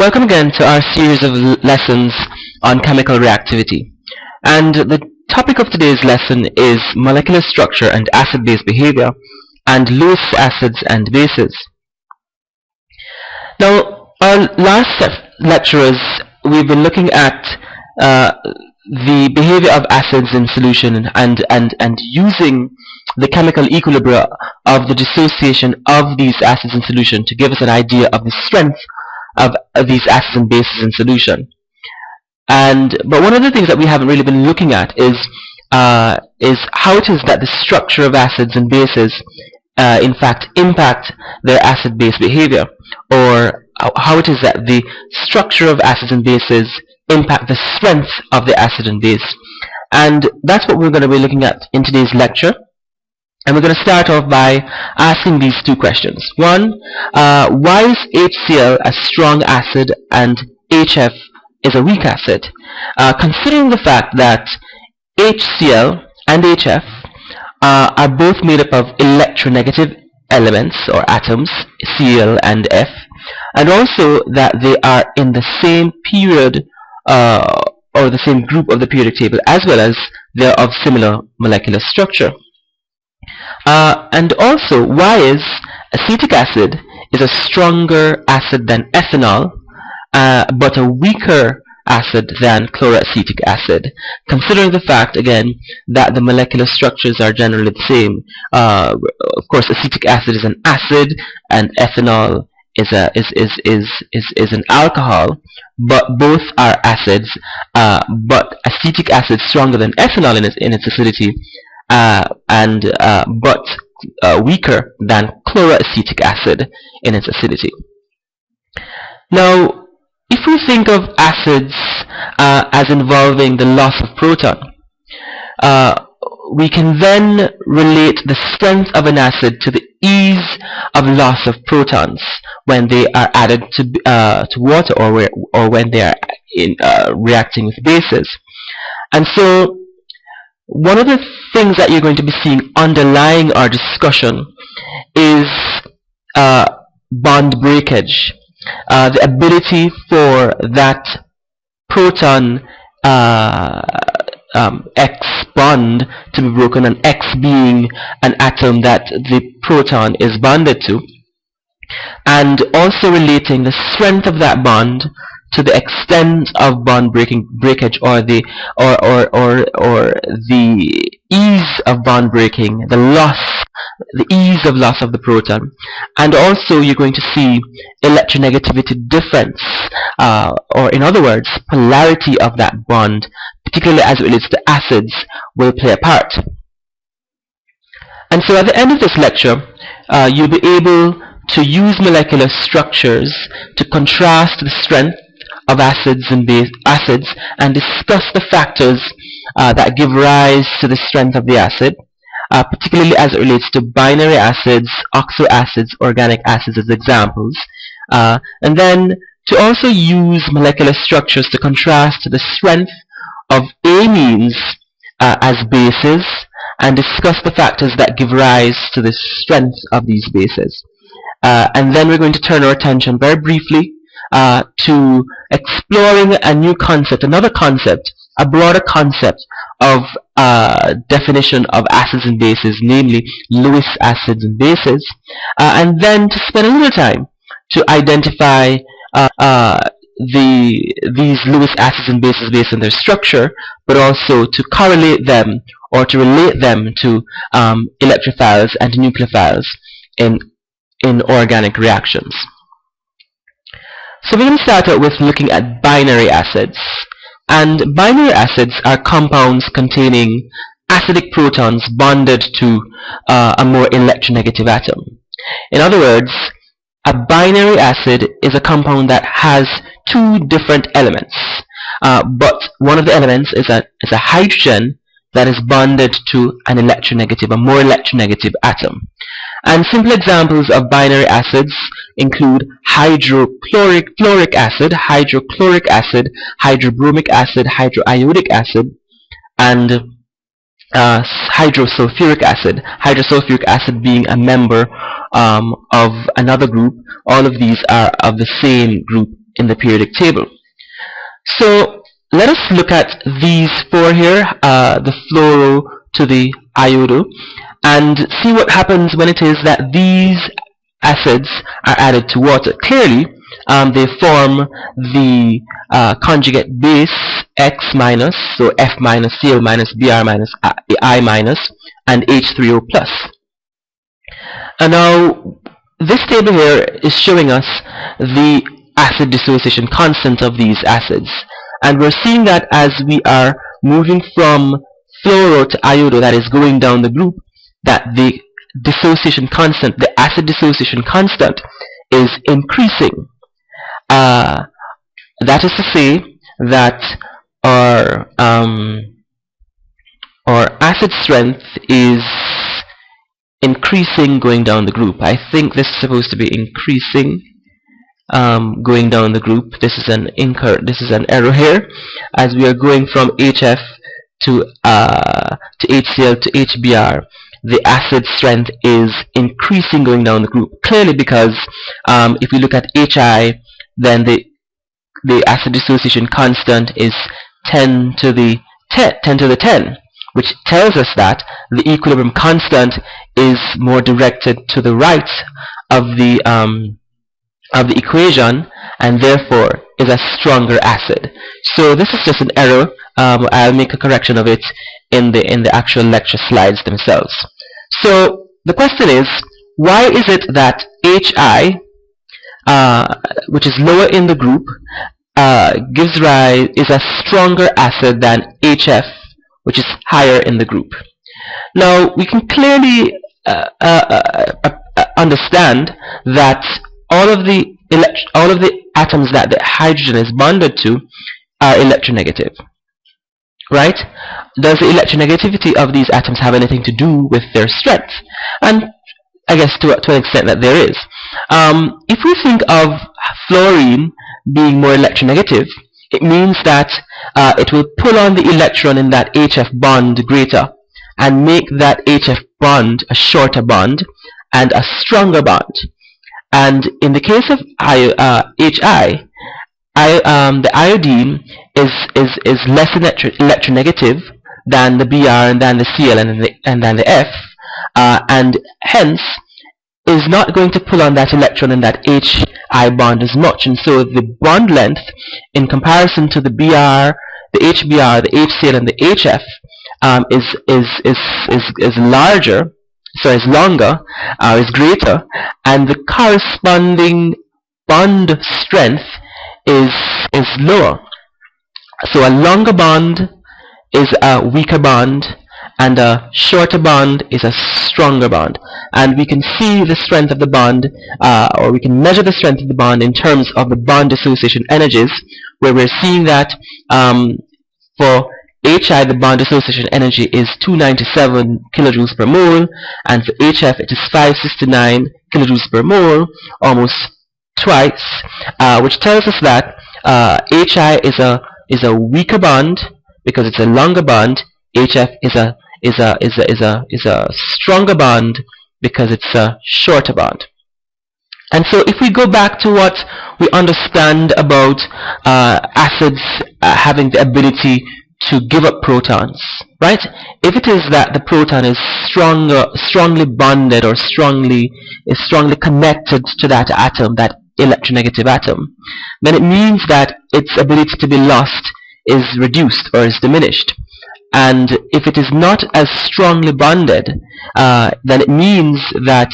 Welcome again to our series of lessons on chemical reactivity. And the topic of today's lesson is molecular structure and acid-base behavior and Lewis acids and bases. Now, our last lectures, we've been looking at the behavior of acids in solution and using the chemical equilibria of the dissociation of these acids in solution to give us an idea of the strength of these acids and bases in solution. But one of the things that we haven't really been looking at is how it is that the structure of acids and bases in fact impact their acid-base behavior, or how it is that the structure of acids and bases impact the strength of the acid and base. And that's what we're going to be looking at in today's lecture. And we're going to start off by asking these two questions. One, why is HCl a strong acid and HF is a weak acid? Considering the fact that HCl and HF are both made up of electronegative elements or atoms, Cl and F, and also that they are in the same period or the same group of the periodic table, as well as they're of similar molecular structure. And also, why is acetic acid is a stronger acid than ethanol, but a weaker acid than chloroacetic acid, considering the fact, again, that the molecular structures are generally the same. Of course, acetic acid is an acid, and ethanol is an alcohol, but both are acids. But acetic acid is stronger than ethanol in its acidity, but weaker than chloroacetic acid in its acidity. Now, if we think of acids as involving the loss of proton, we can then relate the strength of an acid to the ease of loss of protons when they are added to water, or when they are reacting with bases. And so, one of the things that you're going to be seeing underlying our discussion is bond breakage, the ability for that proton X bond to be broken, and X being an atom that the proton is bonded to, and also relating the strength of that bond to the extent of bond breakage, or the ease of bond breaking, the ease of loss of the proton. And also you're going to see electronegativity difference, or in other words, polarity of that bond, particularly as it relates to acids, will play a part. And so at the end of this lecture, you'll be able to use molecular structures to contrast the strength of acids and and discuss the factors that give rise to the strength of the acid, particularly as it relates to binary acids, oxoacids, organic acids as examples, and then to also use molecular structures to contrast the strength of amines as bases, and discuss the factors that give rise to the strength of these bases. And then we're going to turn our attention very briefly to exploring a new concept, another concept, a broader concept of definition of acids and bases, namely Lewis acids and bases, and then to spend a little time to identify these Lewis acids and bases based on their structure, but also to correlate them or to relate them to electrophiles and nucleophiles in organic reactions. So we're going to start out with looking at binary acids. And binary acids are compounds containing acidic protons bonded to a more electronegative atom. In other words, a binary acid is a compound that has two different elements, but one of the elements is a hydrogen that is bonded to a more electronegative atom. And simple examples of binary acids include hydrochloric acid, hydrochloric acid, hydrobromic acid, hydroiodic acid, and hydrosulfuric acid. Hydrosulfuric acid being a member of another group. All of these are of the same group periodic table. So let us look at these four here, the fluoro to the iodo, and see what happens when it is that these acids are added to water. Clearly, they form the conjugate base X minus, so F minus, Cl minus, Br minus, I minus, and H3O plus. And now this table here is showing us the acid dissociation constant of these acids, and we're seeing that as we are moving from fluoro to iodo, that is going down the group, that the dissociation constant, the acid dissociation constant, is increasing. That is to say that our acid strength is increasing going down the group. I think this is supposed to be increasing going down the group. This is an error here, as we are going from HF to HCl to HBr. The acid strength is increasing going down the group, clearly because if we look at HI, then the acid dissociation constant is 10 to the 10, which tells us that the equilibrium constant is more directed to the right of the equation, and therefore is a stronger acid. So this is just an error. I'll make a correction of it in the actual lecture slides themselves. So the question is, why is it that HI, which is lower in the group, is a stronger acid than HF, which is higher in the group? Now we can clearly understand that all of the atoms that the hydrogen is bonded to are electronegative, right? Does the electronegativity of these atoms have anything to do with their strength? And I guess to an extent that there is. If we think of fluorine being more electronegative, it means that it will pull on the electron in that HF bond greater and make that HF bond a shorter bond and a stronger bond. And in the case of HI, the iodine is less electronegative than the Br and than the Cl and than the F, and hence is not going to pull on that electron in that HI bond as much. And so the bond length in comparison to the Br, the HBr, the HCl, and the HF is larger, so is longer, is greater, and the corresponding bond strength is lower. So a longer bond is a weaker bond, and a shorter bond is a stronger bond. And we can see the strength of the bond, or we can measure the strength of the bond in terms of the bond dissociation energies, where we're seeing that for HI, the bond dissociation energy is 297 kilojoules per mole, and for HF it is 569 kilojoules per mole, almost twice, which tells us that HI is a weaker bond because it's a longer bond. HF is a stronger bond because it's a shorter bond. And so if we go back to what we understand about acids having the ability to give up protons, right? If it is that the proton is strongly bonded or strongly connected to that atom, that electronegative atom, then it means that its ability to be lost is reduced or is diminished. And if it is not as strongly bonded, then it means that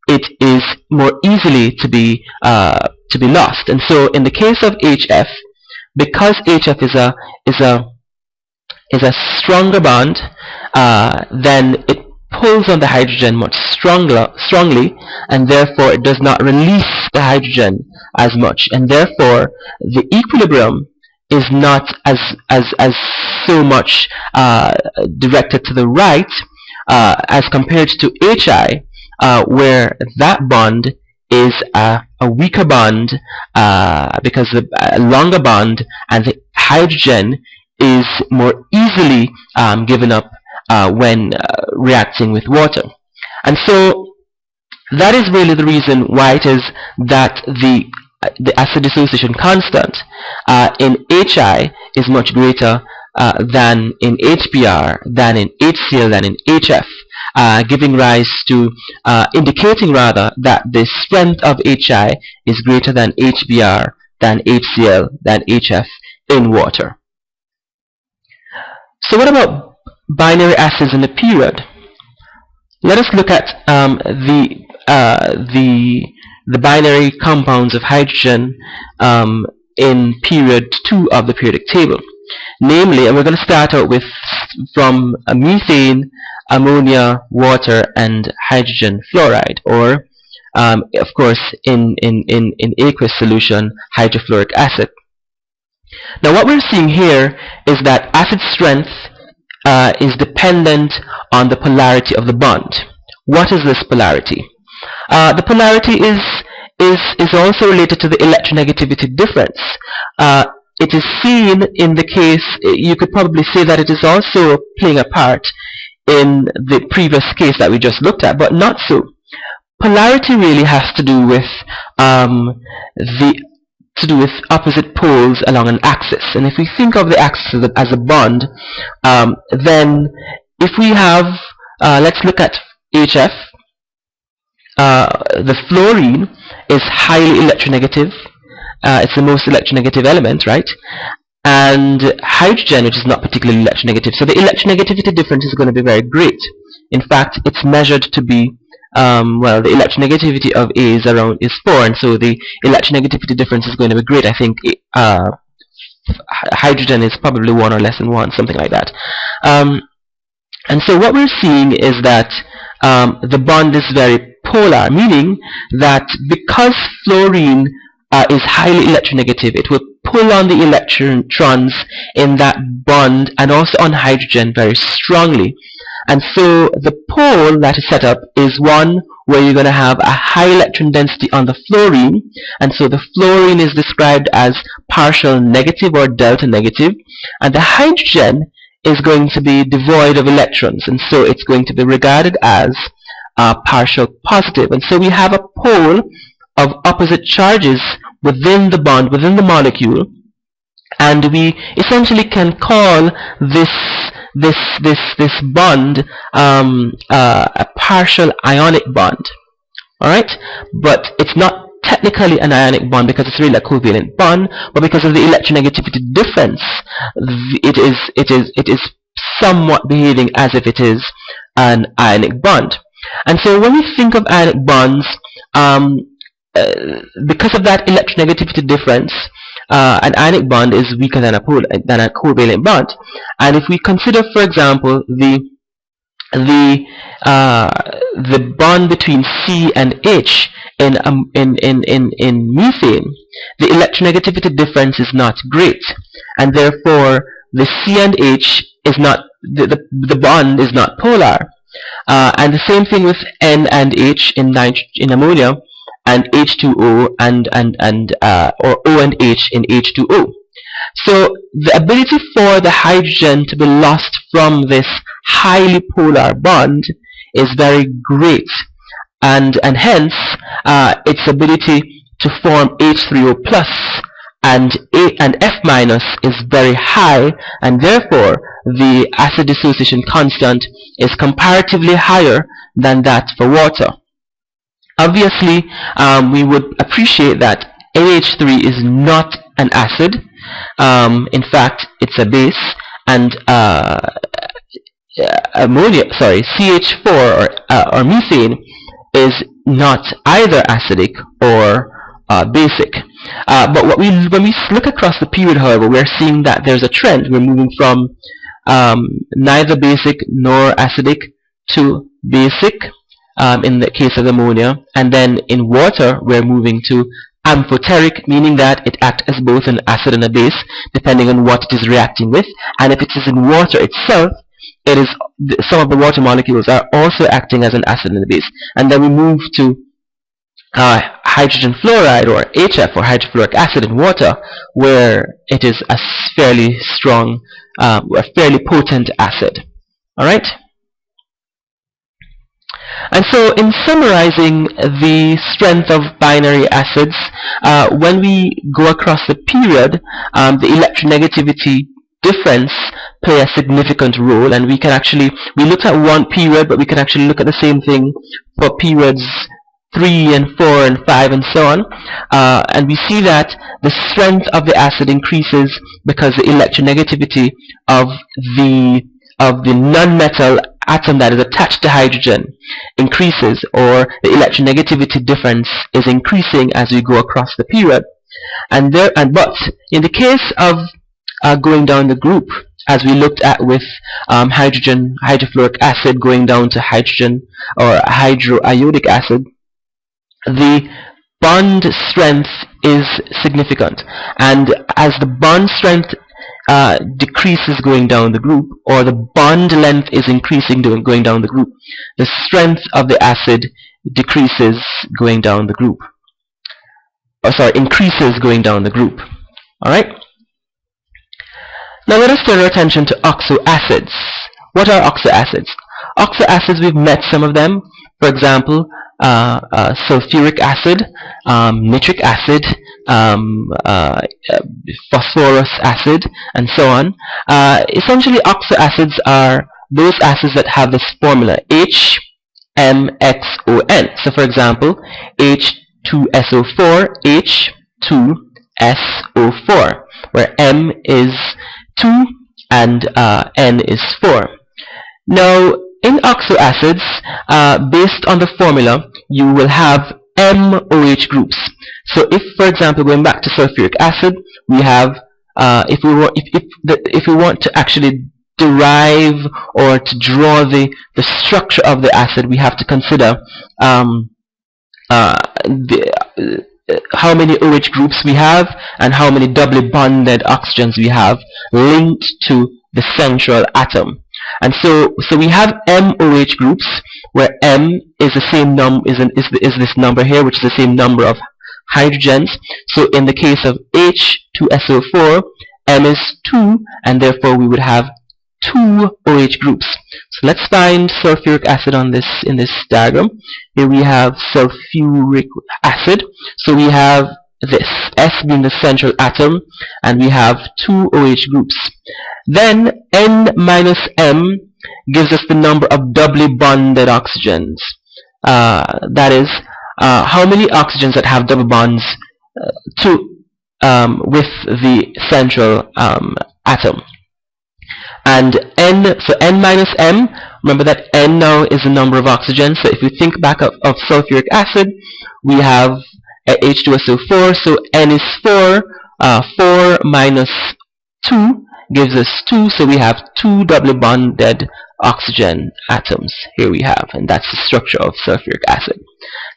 it is more easily to be lost. And so in the case of HF, because HF is a stronger bond, then it pulls on the hydrogen much strongly, and therefore it does not release the hydrogen as much, and therefore the equilibrium is not as so much directed to the right as compared to HI, where that bond is a weaker bond because a longer bond, and the hydrogen is more easily given up when reacting with water. And so that is really the reason why it is that the the acid dissociation constant in HI is much greater than in HBr, than in HCl, than in HF, giving rise to, indicating rather, that the strength of HI is greater than HBr, than HCl, than HF in water. So what about binary acids in the period? Let us look at the binary compounds of hydrogen in period 2 of the periodic table. Namely, and we're going to start out with from methane, ammonia, water, and hydrogen fluoride, or of course in aqueous solution, hydrofluoric acid. Now what we're seeing here is that acid strength is dependent on the polarity of the bond. What is this polarity? The polarity is also related to the electronegativity difference. It is seen in the case, you could probably say that it is also playing a part in the previous case that we just looked at, but not so. Polarity really has to do with opposite poles along an axis. And if we think of the axis as a bond, then if we have, let's look at HF, the fluorine is highly electronegative. It's the most electronegative element, right? And hydrogen, which is not particularly electronegative. So the electronegativity difference is going to be very great. In fact, it's measured to be, well, the electronegativity of A is 4, and so the electronegativity difference is going to be great. I think hydrogen is probably 1 or less than 1, something like that. And so what we're seeing is that the bond is very polar, meaning that because fluorine is highly electronegative, it will pull on the electrons in that bond and also on hydrogen very strongly. And so the pole that is set up is one where you're going to have a high electron density on the fluorine, and so the fluorine is described as partial negative or delta negative, and the hydrogen is going to be devoid of electrons, and so it's going to be regarded as partial positive. And so we have a pole of opposite charges within the bond, within the molecule, and we essentially can call this bond a partial ionic bond. Alright? But it's not technically an ionic bond because it's really a covalent bond, but because of the electronegativity difference, it is somewhat behaving as if it is an ionic bond. And so when we think of ionic bonds, because of that electronegativity difference, an ionic bond is weaker than a covalent bond. And if we consider, for example, the bond between C and H in methane, the electronegativity difference is not great, and therefore the C and H is not, the bond is not polar. And the same thing with N and H in ammonia, and H2O or O and H in H2O. So the ability for the hydrogen to be lost from this highly polar bond is very great, and hence its ability to form H3O plus and F minus is very high, and therefore the acid dissociation constant is comparatively higher than that for water. Obviously, we would appreciate that NH3 is not an acid. In fact, it's a base, and CH4 or methane is not either acidic or basic. But when we look across the period, however, we're seeing that there's a trend. We're moving from neither basic nor acidic to basic in the case of ammonia, and then in water we're moving to amphoteric, meaning that it acts as both an acid and a base depending on what it is reacting with. And if it is in water itself, it is some of the water molecules are also acting as an acid and a base. And then we move to hydrogen fluoride, or HF, or hydrofluoric acid in water, where it is a fairly strong, a fairly potent acid. Alright? And so in summarizing the strength of binary acids, when we go across the period, the electronegativity difference play a significant role, and we looked at one period, but we can actually look at the same thing for periods 3 and 4 and 5 and so on, and we see that the strength of the acid increases because the electronegativity of the nonmetal atom that is attached to hydrogen increases, or the electronegativity difference is increasing as we go across the period. But in the case of going down the group, as we looked at with hydrofluoric acid going down to hydrogen or hydroiodic acid, the bond strength is significant, and as the bond strength decreases going down the group, or the bond length is increasing going down the group, the strength of the acid decreases going down the group, increases going down the group. Alright? Now let us turn our attention to oxoacids. What are oxoacids? Oxoacids, we've met some of them. For example, sulfuric acid, nitric acid, phosphorus acid, and so on. Essentially, oxoacids are those acids that have this formula HMXON. So, for example, H2SO4, H2SO4, where M is 2 and N is 4. Now, in oxoacids, based on the formula, you will have MOH groups. So if, for example, going back to sulfuric acid, we have, if we want to actually derive or to draw the structure of the acid, we have to consider how many OH groups we have and how many doubly bonded oxygens we have linked to the central atom. And so we have MOH groups, where M is the same is this number here, which is the same number of hydrogens. So in the case of H2SO4, M is 2, and therefore we would have 2 OH groups. So let's find sulfuric acid in this diagram. Here we have sulfuric acid. So we have this S being the central atom, and we have 2 OH groups. Then N minus M gives us the number of doubly bonded oxygens. That is, how many oxygens that have double bonds with the central atom. And so N minus M, remember that N now is the number of oxygens. So if you think back of sulfuric acid, we have H2SO4, so N is 4. 4 minus 2 gives us 2, so we have 2 doubly bonded oxygen atoms. Here we have, and that's the structure of sulfuric acid.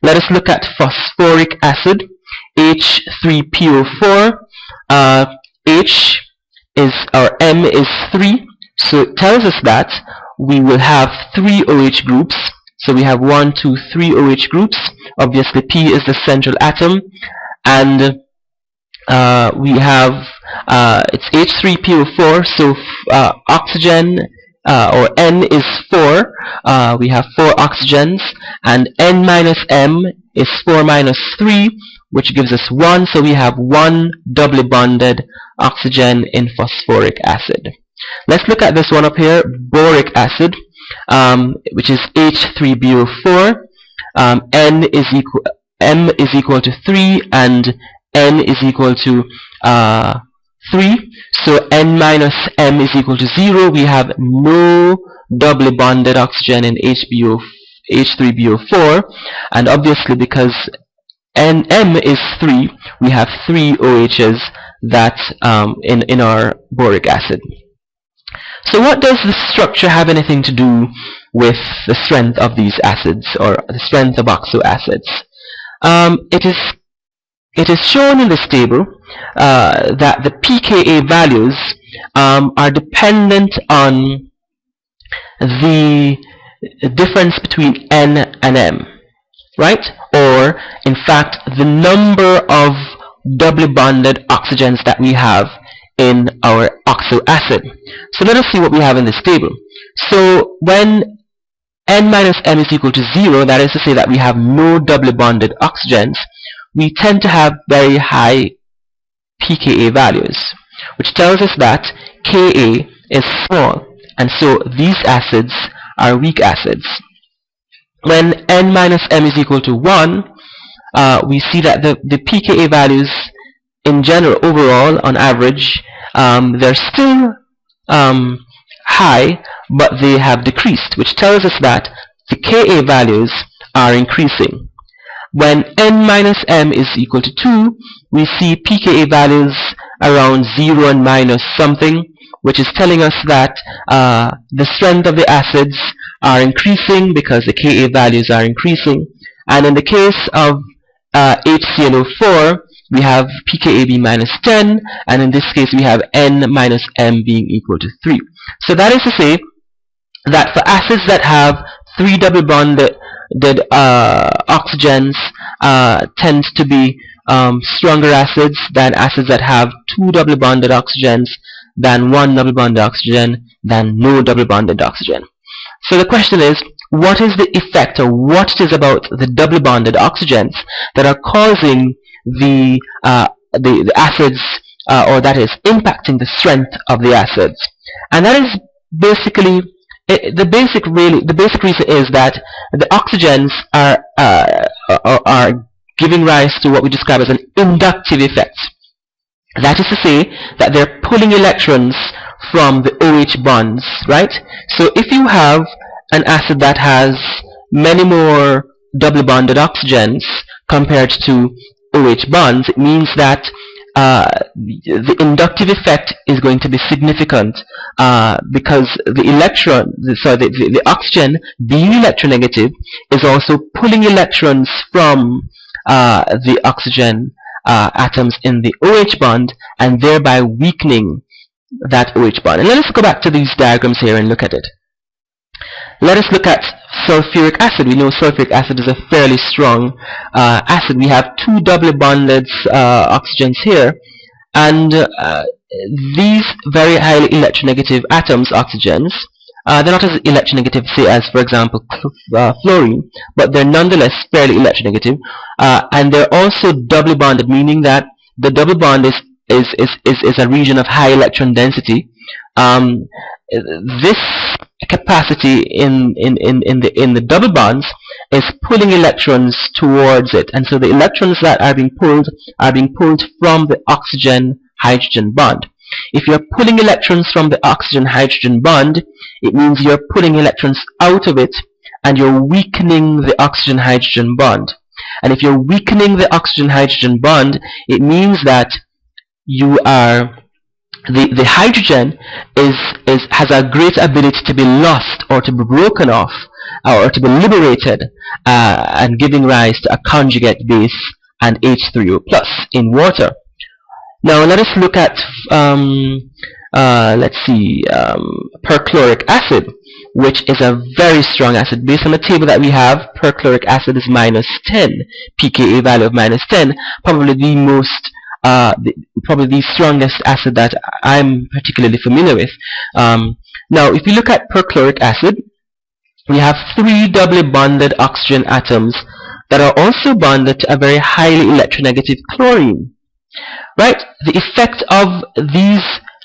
Let us look at phosphoric acid, H3PO4. M is 3, so it tells us that we will have 3 OH groups. So we have 1, 2, 3 OH groups. Obviously, P is the central atom, and we have it's H3PO4. So oxygen or N is 4. We have 4 oxygens, and N minus M is 4 minus 3, which gives us 1. So we have 1 doubly bonded oxygen in phosphoric acid. Let's look at this one up here, boric acid, which is H3BO4. M is equal to 3, and N is equal to 3. So N minus M is equal to 0. We have no doubly bonded oxygen in H3BO4, and obviously because M is 3, we have 3 OHs that in our boric acid. So what does the structure have anything to do with the strength of these acids, or the strength of oxoacids? It is shown in this table that the pKa values are dependent on the difference between N and M, right? Or, in fact, the number of doubly bonded oxygens that we have in our oxoacid. So let us see what we have in this table. So when N minus M is equal to 0, that is to say that we have no doubly bonded oxygens, we tend to have very high pKa values, which tells us that Ka is small, and so these acids are weak acids. When N minus M is equal to 1, we see that the pKa values in general, overall, on average, they're still high, but they have decreased, which tells us that the Ka values are increasing. When N minus M is equal to 2, we see pKa values around 0 and minus something, which is telling us that the strength of the acids are increasing because the Ka values are increasing. And in the case of HClO4, we have pKab minus 10, and in this case we have N minus M being equal to 3. So that is to say that for acids that have 3 double bonded oxygens tend to be stronger acids than acids that have 2 double bonded oxygens, than 1 double bonded oxygen, than no double bonded oxygen. So the question is, what is the effect, or what it is about the double bonded oxygens that are causing the acids, or that is impacting the strength of the acids? And that is basically the basic reason is that the oxygens are giving rise to what we describe as an inductive effect. That is to say that they're pulling electrons from the OH bonds, right? So if you have an acid that has many more double bonded oxygens compared to OH bonds, it means that the inductive effect is going to be significant because the oxygen, being electronegative, is also pulling electrons from the oxygen atoms in the OH bond, and thereby weakening that OH bond. And let us go back to these diagrams here and look at it. Let us look at sulfuric acid. We know sulfuric acid is a fairly strong acid. We have 2 doubly bonded oxygens here, and these very highly electronegative atoms, oxygens, they're not as electronegative, say, as, for example, fluorine, but they're nonetheless fairly electronegative, and they're also doubly bonded, meaning that the double bond is a region of high electron density. This capacity in the double bonds is pulling electrons towards it, and so the electrons that are being pulled from the oxygen-hydrogen bond. If you're pulling electrons from the oxygen-hydrogen bond, it means you're pulling electrons out of it, and you're weakening the oxygen-hydrogen bond. And if you're weakening the oxygen-hydrogen bond, it means that you are the hydrogen has a great ability to be lost, or to be broken off, or to be liberated, and giving rise to a conjugate base and H3O+ in water. Now let us look at perchloric acid, which is a very strong acid. Based on the table that we have, perchloric acid is minus 10, pKa value of minus 10, probably the most probably the strongest acid that I'm particularly familiar with. Now, if you look at perchloric acid, we have 3 doubly bonded oxygen atoms that are also bonded to a very highly electronegative chlorine. Right? The effect of these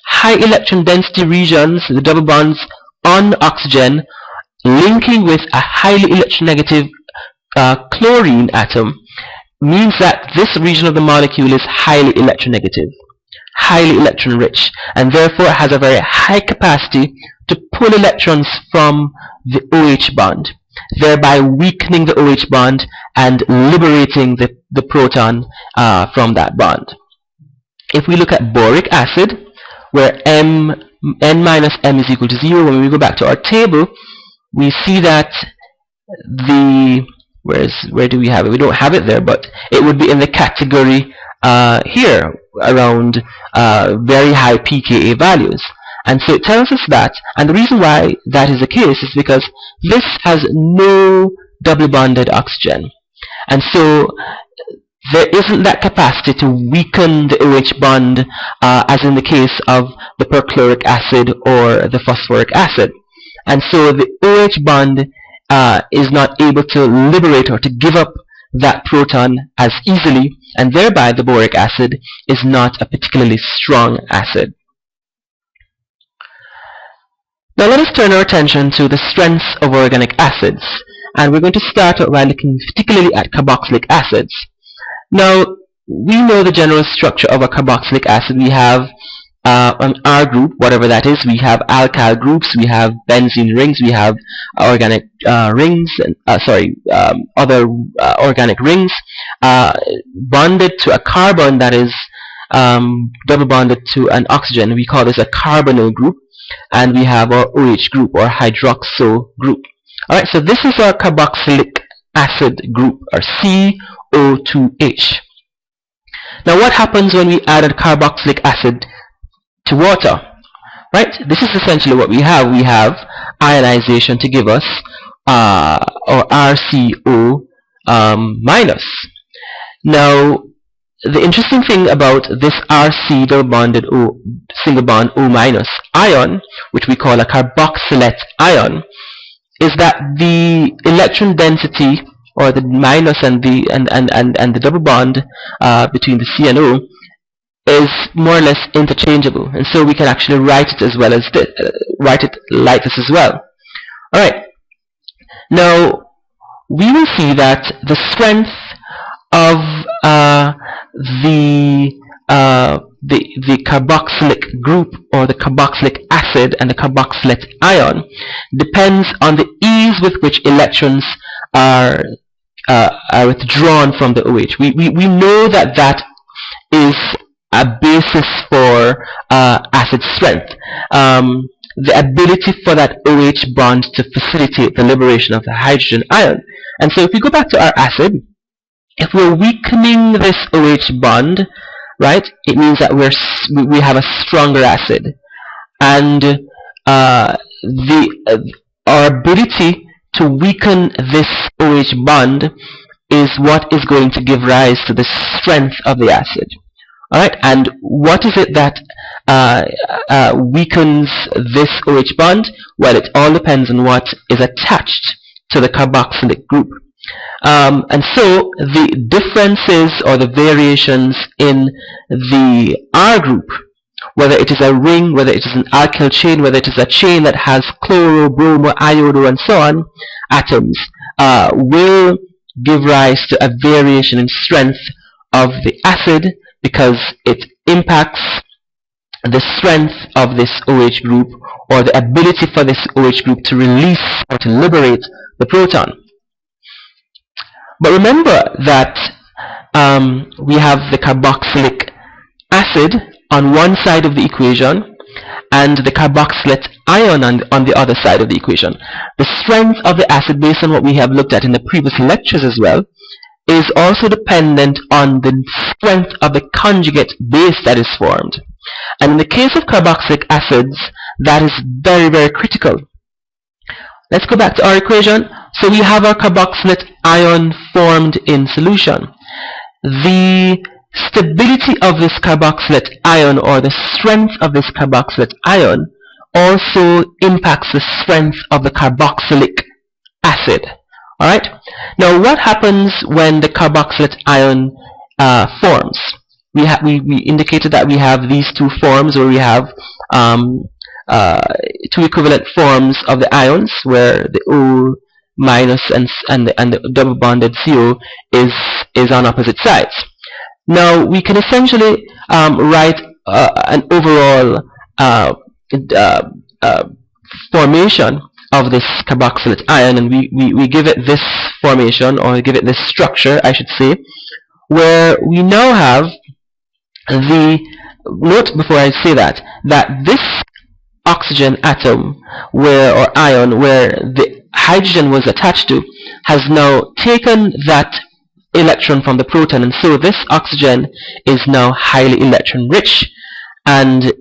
high electron density regions, the double bonds on oxygen, linking with a highly electronegative chlorine atom, means that this region of the molecule is highly electronegative, highly electron rich, and therefore has a very high capacity to pull electrons from the OH bond, thereby weakening the OH bond and liberating the proton from that bond. If we look at boric acid, where N minus M is equal to 0, when we go back to our table, we see that where do we have it? We don't have it there, but it would be in the category here, around very high pKa values. And so it tells us that, and the reason why that is the case is because this has no double bonded oxygen. And so there isn't that capacity to weaken the OH bond as in the case of the perchloric acid or the phosphoric acid. And so the OH bond is not able to liberate or to give up that proton as easily, and thereby the boric acid is not a particularly strong acid. Now let us turn our attention to the strengths of organic acids, and we're going to start out by looking particularly at carboxylic acids. Now, we know the general structure of a carboxylic acid. We have an R group, whatever that is. We have alkyl groups, we have benzene rings, we have organic rings, and other organic rings bonded to a carbon that is double bonded to an oxygen. We call this a carbonyl group, and we have our OH group or hydroxyl group. Alright, so this is our carboxylic acid group, or CO2H. Now what happens when we add a carboxylic acid to water? Right? This is essentially what we have. We have ionization to give us our RCO minus. Now the interesting thing about this RC double bonded O single bond O minus ion, which we call a carboxylate ion, is that the electron density, or the minus and the double bond between the C and O, is more or less interchangeable, and so we can actually write it as well as write it like this as well. All right. Now we will see that the strength of the carboxylic group, or the carboxylic acid and the carboxylate ion, depends on the ease with which electrons are withdrawn from the OH. We know that that is a basis for acid strength. The ability for that OH bond to facilitate the liberation of the hydrogen ion. And so if we go back to our acid, if we're weakening this OH bond, right, it means that we have a stronger acid, and our ability to weaken this OH bond is what is going to give rise to the strength of the acid. Alright, and what is it that weakens this OH bond? Well, it all depends on what is attached to the carboxylic group. And so the differences or the variations in the R group, whether it is a ring, whether it is an alkyl chain, whether it is a chain that has chloro, bromo, iodo, and so on atoms, will give rise to a variation in strength of the acid, because it impacts the strength of this OH group, or the ability for this OH group to release or to liberate the proton. But remember that we have the carboxylic acid on one side of the equation and the carboxylate ion on the other side of the equation. The strength of the acid, based on what we have looked at in the previous lectures as well, is also dependent on the strength of the conjugate base that is formed. And in the case of carboxylic acids, that is very, very critical. Let's go back to our equation. So we have our carboxylate ion formed in solution. The stability of this carboxylate ion, or the strength of this carboxylate ion, also impacts the strength of the carboxylic acid. Alright? Now what happens when the carboxylate ion forms? We indicated that we have these two forms, where we have two equivalent forms of the ions, where the O minus and the double bonded CO is on opposite sides. Now we can essentially write an overall formation of this carboxylate ion, and we give it this formation, or give it this structure, I should say, where we now have the, note before I say that this oxygen atom or ion where the hydrogen was attached to has now taken that electron from the proton, and so this oxygen is now highly electron rich and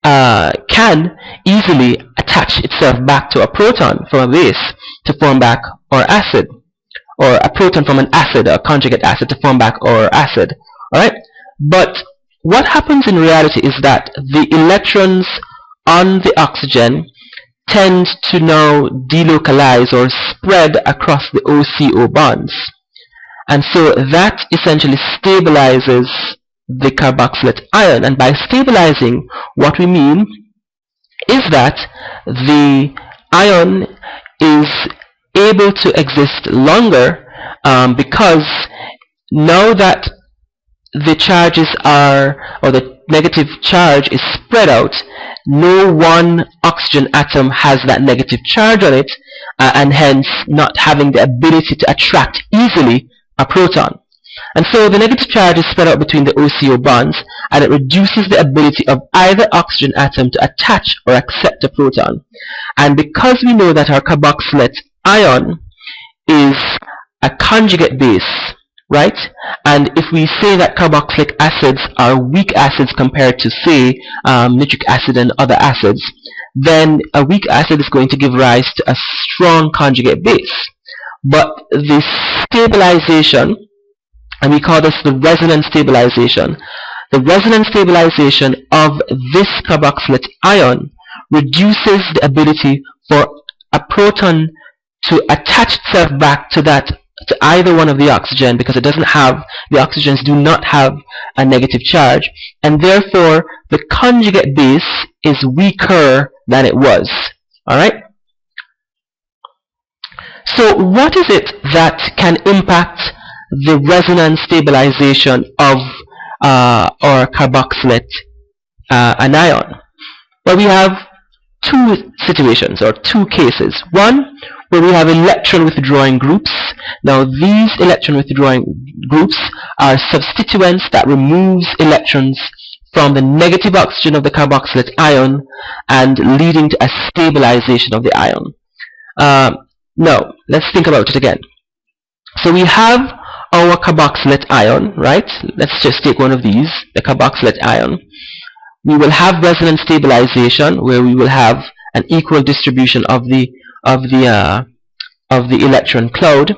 can easily attach itself back to a proton from a base to form back our acid, or a proton from an acid, or a conjugate acid, to form back our acid. Alright? But what happens in reality is that the electrons on the oxygen tend to now delocalize or spread across the OCO bonds. And so that essentially stabilizes the carboxylate ion. And by stabilizing, what we mean is that the ion is able to exist longer because now that the charges are, or the negative charge is spread out, no one oxygen atom has that negative charge on it, and hence not having the ability to attract easily a proton. And so the negative charge is spread out between the OCO bonds, and it reduces the ability of either oxygen atom to attach or accept a proton. And because we know that our carboxylate ion is a conjugate base, right? And if we say that carboxylic acids are weak acids compared to, say, nitric acid and other acids, then a weak acid is going to give rise to a strong conjugate base. But the stabilization, and we call this the resonance stabilization, the resonance stabilization of this carboxylate ion reduces the ability for a proton to attach itself back to either one of the oxygen, because it doesn't have, the oxygens do not have a negative charge, and therefore the conjugate base is weaker than it was. Alright? So what is it that can impact the resonance stabilization of our carboxylate anion? Well, we have two situations, or two cases. One, where we have electron withdrawing groups. Now these electron withdrawing groups are substituents that removes electrons from the negative oxygen of the carboxylate ion and leading to a stabilization of the ion. Now let's think about it again. So we have our carboxylate ion, right? Let's just take one of these, the carboxylate ion. We will have resonance stabilization, where we will have an equal distribution of the electron cloud.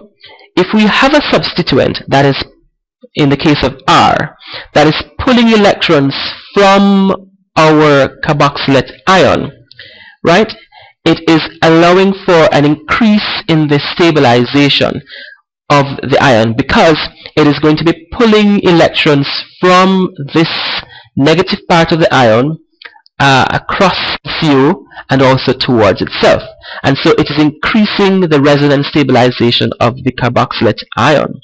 If we have a substituent, that is, in the case of R, that is pulling electrons from our carboxylate ion, right, it is allowing for an increase in the stabilization of the ion, because it is going to be pulling electrons from this negative part of the ion across CO and also towards itself. And so it is increasing the resonance stabilization of the carboxylate ion.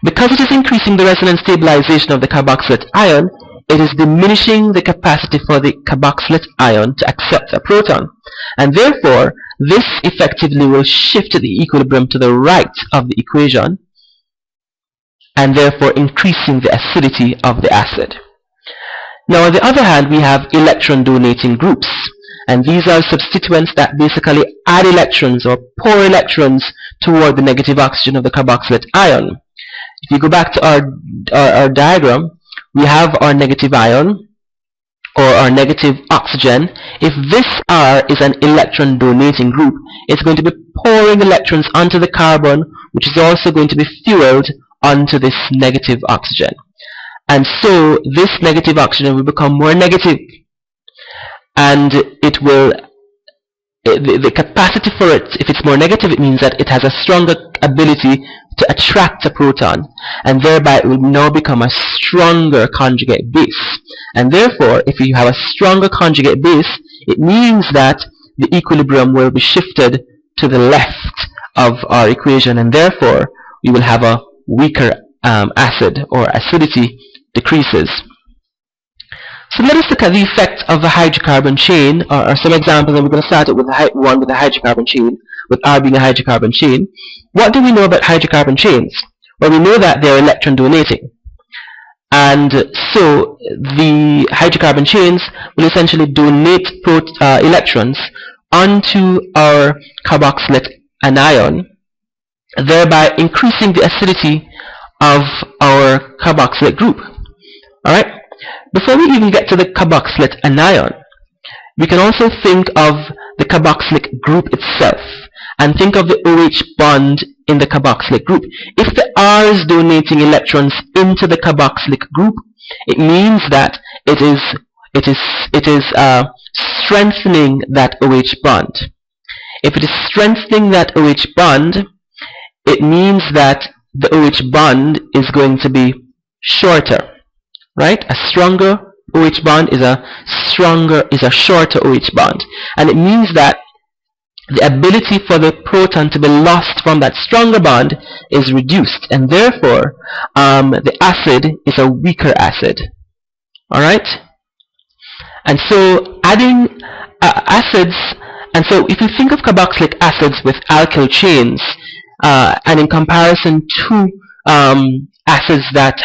Because it is increasing the resonance stabilization of the carboxylate ion, it is diminishing the capacity for the carboxylate ion to accept a proton. And therefore, this effectively will shift the equilibrium to the right of the equation, and therefore increasing the acidity of the acid. Now, on the other hand, we have electron donating groups, and these are substituents that basically add electrons or pour electrons toward the negative oxygen of the carboxylate ion. If you go back to our diagram, we have our negative ion, or our negative oxygen. If this R is an electron donating group, it's going to be pouring electrons onto the carbon, which is also going to be fueled onto this negative oxygen. And so this negative oxygen will become more negative, and it will, the capacity for it, if it's more negative, it means that it has a stronger ability to attract a proton, and thereby it will now become a stronger conjugate base. And therefore, if you have a stronger conjugate base, it means that the equilibrium will be shifted to the left of our equation, and therefore we will have a weaker acid, or acidity decreases. So let us look at the effect of a hydrocarbon chain, or some examples, and we're going to start it with one with a hydrocarbon chain, with R being a hydrocarbon chain. What do we know about hydrocarbon chains? Well, we know that they're electron donating. And so the hydrocarbon chains will essentially donate electrons onto our carboxylate anion, thereby increasing the acidity of our carboxylate group. Alright? Before we even get to the carboxylate anion, we can also think of the carboxylic group itself, and think of the OH bond in the carboxylic group. If the R is donating electrons into the carboxylic group, it means that it is strengthening that OH bond. If it is strengthening that OH bond, it means that the OH bond is going to be shorter, right? A stronger OH bond is a shorter OH bond, and it means that the ability for the proton to be lost from that stronger bond is reduced, and therefore the acid is a weaker acid. Alright? And so adding acids, and so if you think of carboxylic acids with alkyl chains, and in comparison to acids that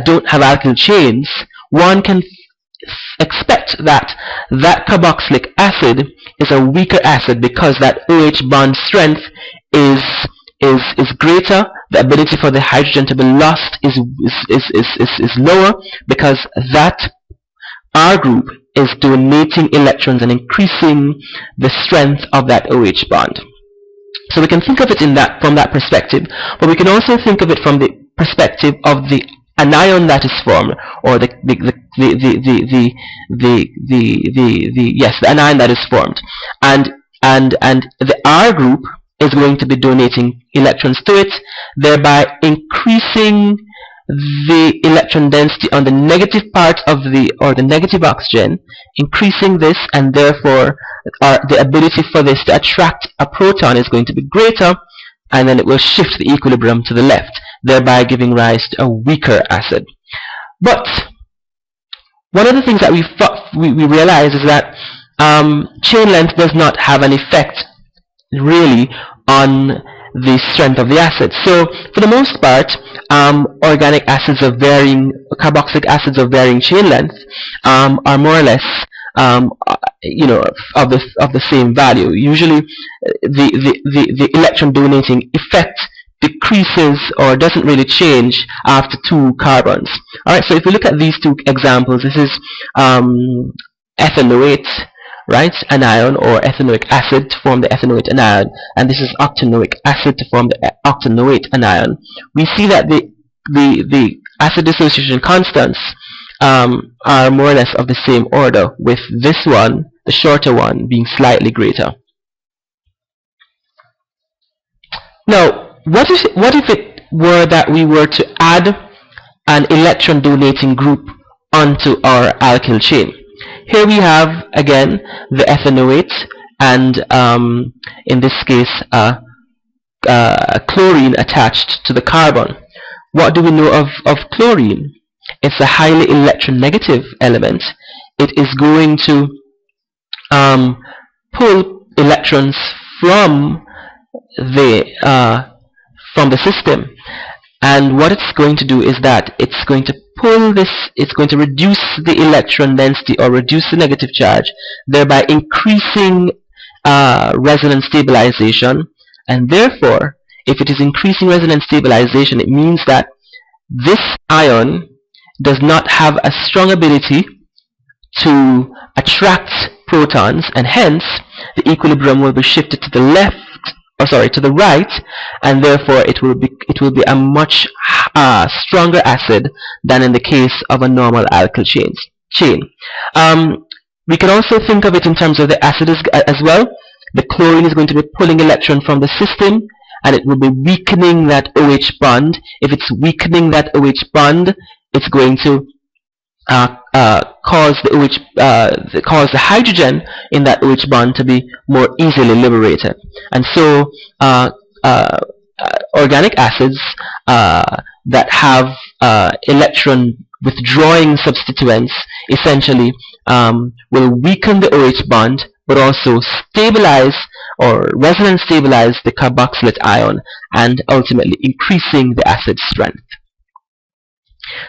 don't have alkyl chains, one can expect that carboxylic acid is a weaker acid because that OH bond strength is greater. The ability for the hydrogen to be lost is lower because that R group is donating electrons and increasing the strength of that OH bond. So we can think of it from that perspective, but we can also think of it from the perspective of the anion that is formed, or the anion that is formed, and the R group is going to be donating electrons to it, thereby increasing the electron density on the negative part of the negative oxygen, increasing this, and therefore the ability for this to attract a proton is going to be greater, and then it will shift the equilibrium to the left, thereby giving rise to a weaker acid. But one of the things that we realize is that chain length does not have an effect really on the strength of the acid. So for the most part, organic acids of varying, carboxylic acids of varying chain length are more or less of the same value. Usually the electron donating effect decreases or doesn't really change after 2 carbons. Alright, so if we look at these 2 examples, this is ethanoate, right, anion, or ethanoic acid to form the ethanoate anion, and this is octanoic acid to form the octanoate anion. We see that the acid dissociation constants are more or less of the same order, with this one, the shorter one, being slightly greater. Now, what if it were that we were to add an electron donating group onto our alkyl chain? Here we have again the ethanoate, and in this case chlorine attached to the carbon. What do we know of chlorine? It's a highly electronegative element. It is going to pull electrons from the system, and what it's going to do is that it's going to pull this, it's going to reduce the electron density or reduce the negative charge, thereby increasing resonance stabilization. And therefore, if it is increasing resonance stabilization, it means that this ion does not have a strong ability to attract protons, and hence the equilibrium will be shifted to the left, or sorry, to the right, and therefore it will be a much stronger acid than in the case of a normal alkyl chain. We can also think of it in terms of the acid as well. The chlorine is going to be pulling electron from the system, and it will be weakening that OH bond. If it's weakening that OH bond, it's going to cause the hydrogen in that OH bond to be more easily liberated. And so organic acids that have electron withdrawing substituents essentially will weaken the OH bond, but also stabilize or resonance stabilize the carboxylate ion, and ultimately increasing the acid strength.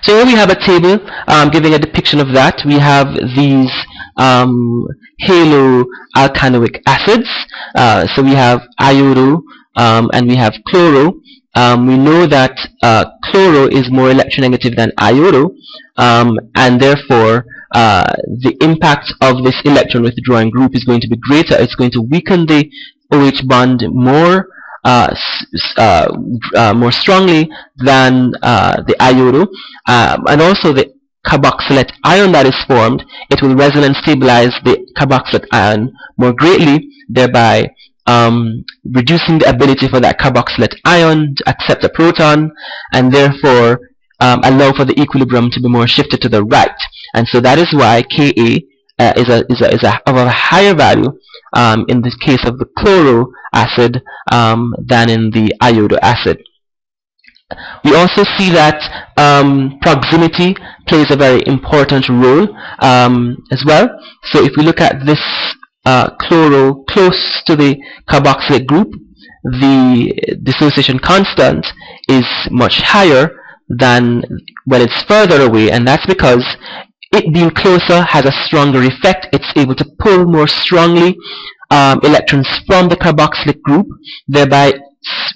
So here we have a table giving a depiction of that. We have these haloalkanoic acids. So we have iodo and we have chloro. We know that chloro is more electronegative than iodo, and therefore the impact of this electron withdrawing group is going to be greater. It's going to weaken the OH bond more strongly than the iodo, and also the carboxylate ion that is formed, it will resonance stabilize the carboxylate ion more greatly, thereby reducing the ability for that carboxylate ion to accept a proton, and therefore allow for the equilibrium to be more shifted to the right. And so that is why Ka is of a higher value in the case of the chloro acid than in the iodo acid. We also see that proximity plays a very important role as well. So if we look at this chloro close to the carboxylate group, the dissociation constant is much higher than when it's further away, and that's because it being closer has a stronger effect. It's able to pull more strongly electrons from the carboxylic group, thereby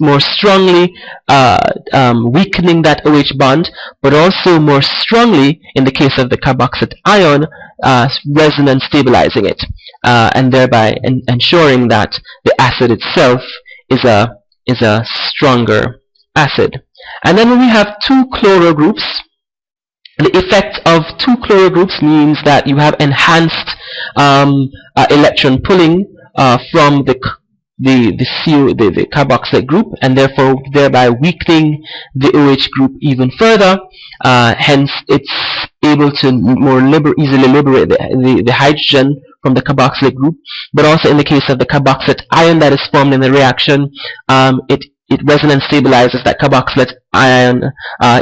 more strongly weakening that OH bond, but also more strongly, in the case of the carboxylate ion, resonance stabilizing it, and thereby ensuring that the acid itself is a stronger acid. And then when we have two chloro groups, the effect of two chloro groups means that you have enhanced electron pulling from the carboxylate group, and therefore thereby weakening the OH group even further. Hence, it's able to more easily liberate the hydrogen from the carboxylate group. But also in the case of the carboxylate ion that is formed in the reaction, it resonance stabilizes that carboxylate ion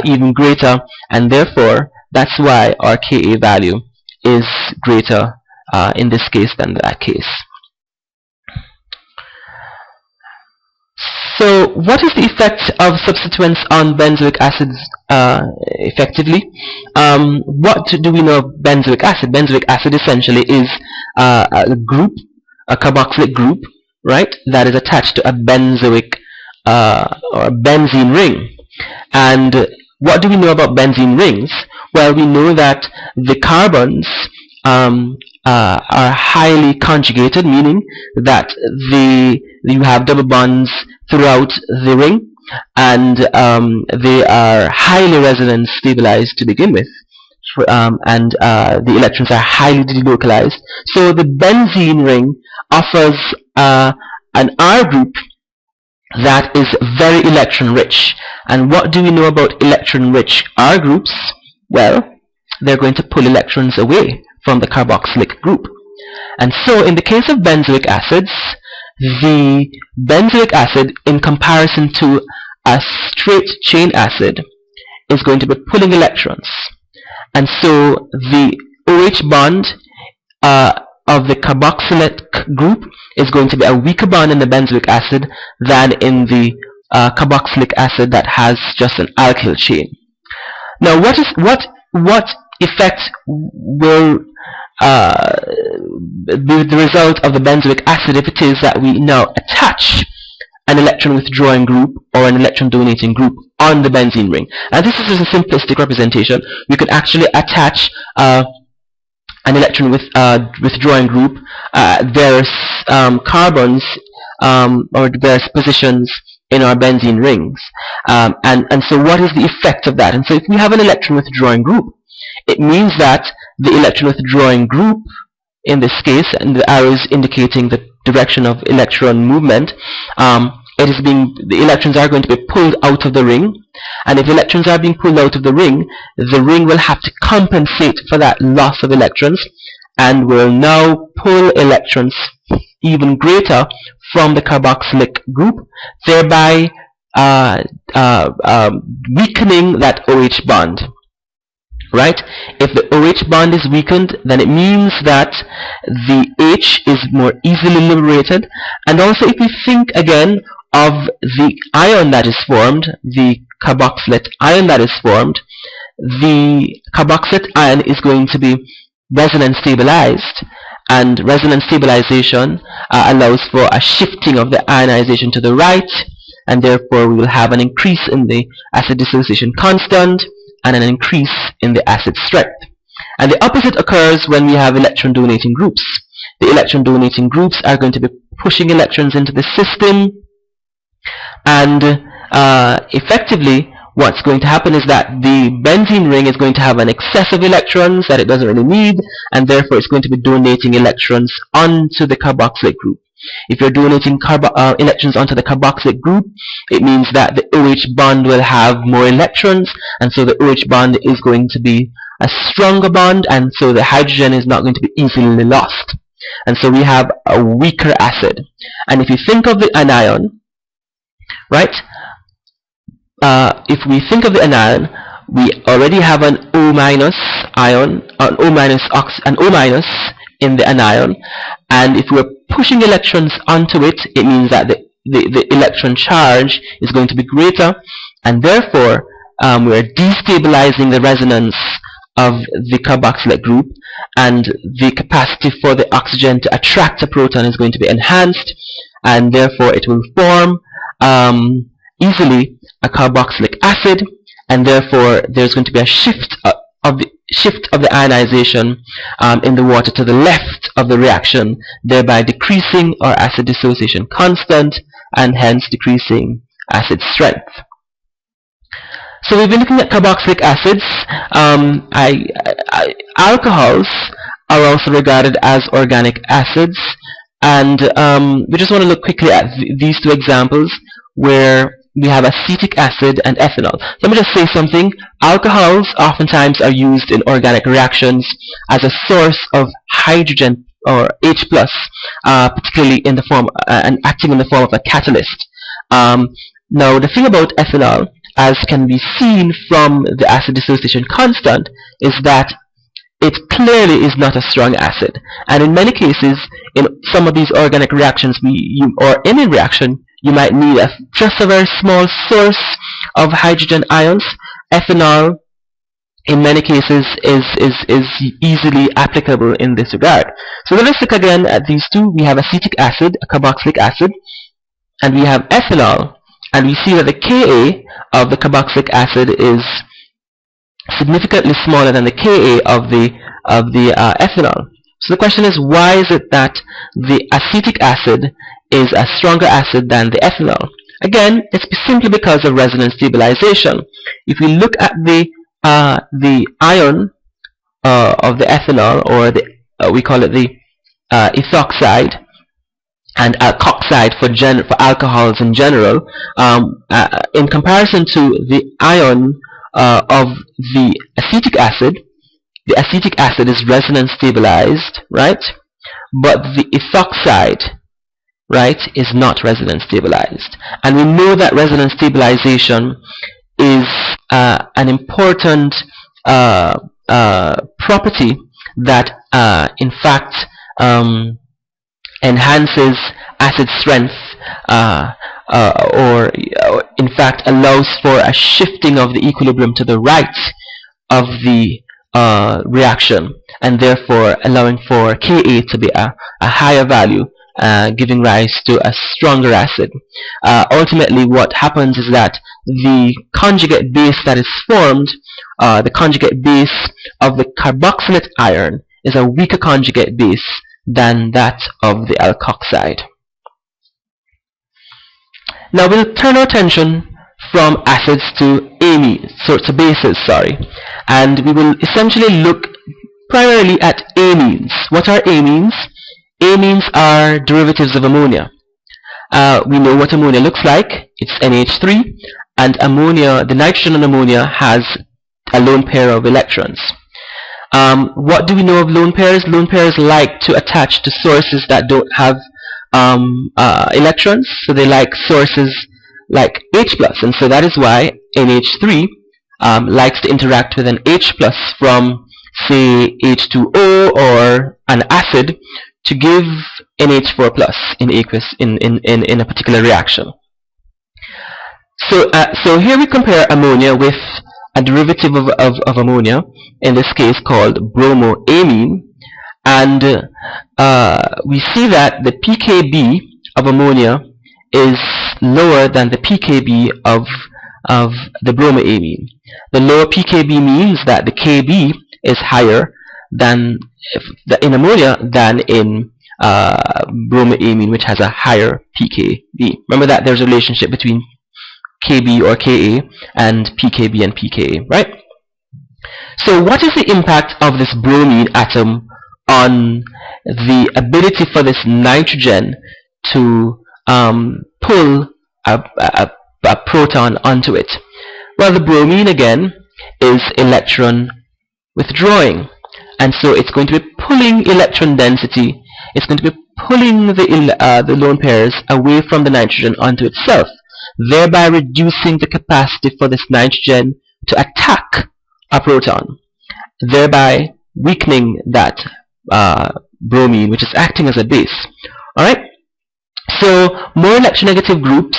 even greater, and therefore that's why our Ka value is greater in this case than that case. So what is the effect of substituents on benzoic acids effectively? What do we know of benzoic acid? Benzoic acid essentially is a group, a carboxylic group, right, that is attached to a benzoic or a benzene ring. And what do we know about benzene rings? Well, we know that the carbons are highly conjugated, meaning that you have double bonds throughout the ring, and they are highly resonance stabilized to begin with, and the electrons are highly delocalized. So the benzene ring offers an R group that is very electron rich. And what do we know about electron rich R groups? Well, they're going to pull electrons away from the carboxylic group. And so in the case of benzoic acids, the benzoic acid, in comparison to a straight chain acid, is going to be pulling electrons. And so the OH bond of the carboxylate group is going to be a weaker bond in the benzoic acid than in the carboxylic acid that has just an alkyl chain. Now, what effect will be the result of the benzoic acid if it is that we now attach an electron withdrawing group or an electron donating group on the benzene ring? And this is a simplistic representation. We could actually attach an electron withdrawing group, various carbons or various positions in our benzene rings. And so what is the effect of that? And so if we have an electron withdrawing group, it means that the electron withdrawing group, in this case, and the arrows indicating the direction of electron movement, the electrons are going to be pulled out of the ring. And if electrons are being pulled out of the ring will have to compensate for that loss of electrons, and will now pull electrons even greater from the carboxylic group, thereby weakening that OH bond. Right? If the OH bond is weakened, then it means that the H is more easily liberated. And also, if we think again of the ion that is formed, the carboxylate ion that is formed, the carboxylate ion is going to be resonance stabilized, and resonance stabilization allows for a shifting of the ionization to the right, and therefore we will have an increase in the acid dissociation constant and an increase in the acid strength. And the opposite occurs when we have electron donating groups. The electron donating groups are going to be pushing electrons into the system, and effectively what's going to happen is that the benzene ring is going to have an excess of electrons that it doesn't really need, and therefore it's going to be donating electrons onto the carboxylate group. If you're donating electrons onto the carboxylate group, it means that the OH bond will have more electrons, and so the OH bond is going to be a stronger bond, and so the hydrogen is not going to be easily lost. And so we have a weaker acid. And if you think of the anion, right? If we think of the anion, we already have an O minus ion, an O minus in the anion, and if we're pushing electrons onto it, it means that the electron charge is going to be greater, and therefore we're destabilizing the resonance of the carboxylate group, and the capacity for the oxygen to attract a proton is going to be enhanced, and therefore it will form easily a carboxylic acid, and therefore there's going to be a shift of the ionization in the water to the left of the reaction, thereby decreasing our acid dissociation constant and hence decreasing acid strength. So we've been looking at carboxylic acids. Alcohols are also regarded as organic acids, and we just want to look quickly at these two examples where we have acetic acid and ethanol. Let me just say something. Alcohols oftentimes are used in organic reactions as a source of hydrogen or H+, particularly in the form and acting in the form of a catalyst. Now the thing about ethanol, as can be seen from the acid dissociation constant, is that it clearly is not a strong acid, and in many cases in some of these organic reactions or any reaction you might need just a very small source of hydrogen ions. Ethanol in many cases is easily applicable in this regard. So let's look again at these two. We have acetic acid, a carboxylic acid, and we have ethanol, and we see that the Ka of the carboxylic acid is significantly smaller than the Ka of the ethanol. So the question is, why is it that the acetic acid is a stronger acid than the ethanol? Again, it's simply because of resonance stabilization. If we look at the ion of the ethanol, or we call it the ethoxide and alkoxide for alcohols in general, in comparison to the ion of the acetic acid is resonance stabilized, right? But the ethoxide, right, is not resonance stabilized. And we know that resonance stabilization is an important property that in fact enhances acid strength, or in fact allows for a shifting of the equilibrium to the right of the reaction, and therefore allowing for Ka to be a higher value, giving rise to a stronger acid. Ultimately what happens is that the conjugate base that is formed, the conjugate base of the carboxylate ion, is a weaker conjugate base than that of the alkoxide. Now we'll turn our attention from acids to amines, to bases, and we will essentially look primarily at amines. What are amines? Amines are derivatives of ammonia. We know what ammonia looks like. It's NH3, and ammonia, the nitrogen in ammonia, has a lone pair of electrons. What do we know of lone pairs? Lone pairs like to attach to sources that don't have electrons, so they like sources like H+, and so that is why NH3 likes to interact with an H+ from, say, H2O or an acid to give NH4+ in a particular reaction. So here we compare ammonia with a derivative of ammonia, in this case called bromoamine, and we see that the pKb of ammonia is lower than the pKb of the bromoamine. The lower pKb means that the Kb is higher than in ammonia than in bromoamine, which has a higher pKb. Remember that there's a relationship between KB or Ka, and pKb and pKa, right? So what is the impact of this bromine atom on the ability for this nitrogen to pull a proton onto it? Well, the bromine again is electron withdrawing, and so it's going to be pulling electron density. It's going to be pulling the lone pairs away from the nitrogen onto itself, thereby reducing the capacity for this nitrogen to attack a proton, thereby weakening that bromine, which is acting as a base. Alright? So more electronegative groups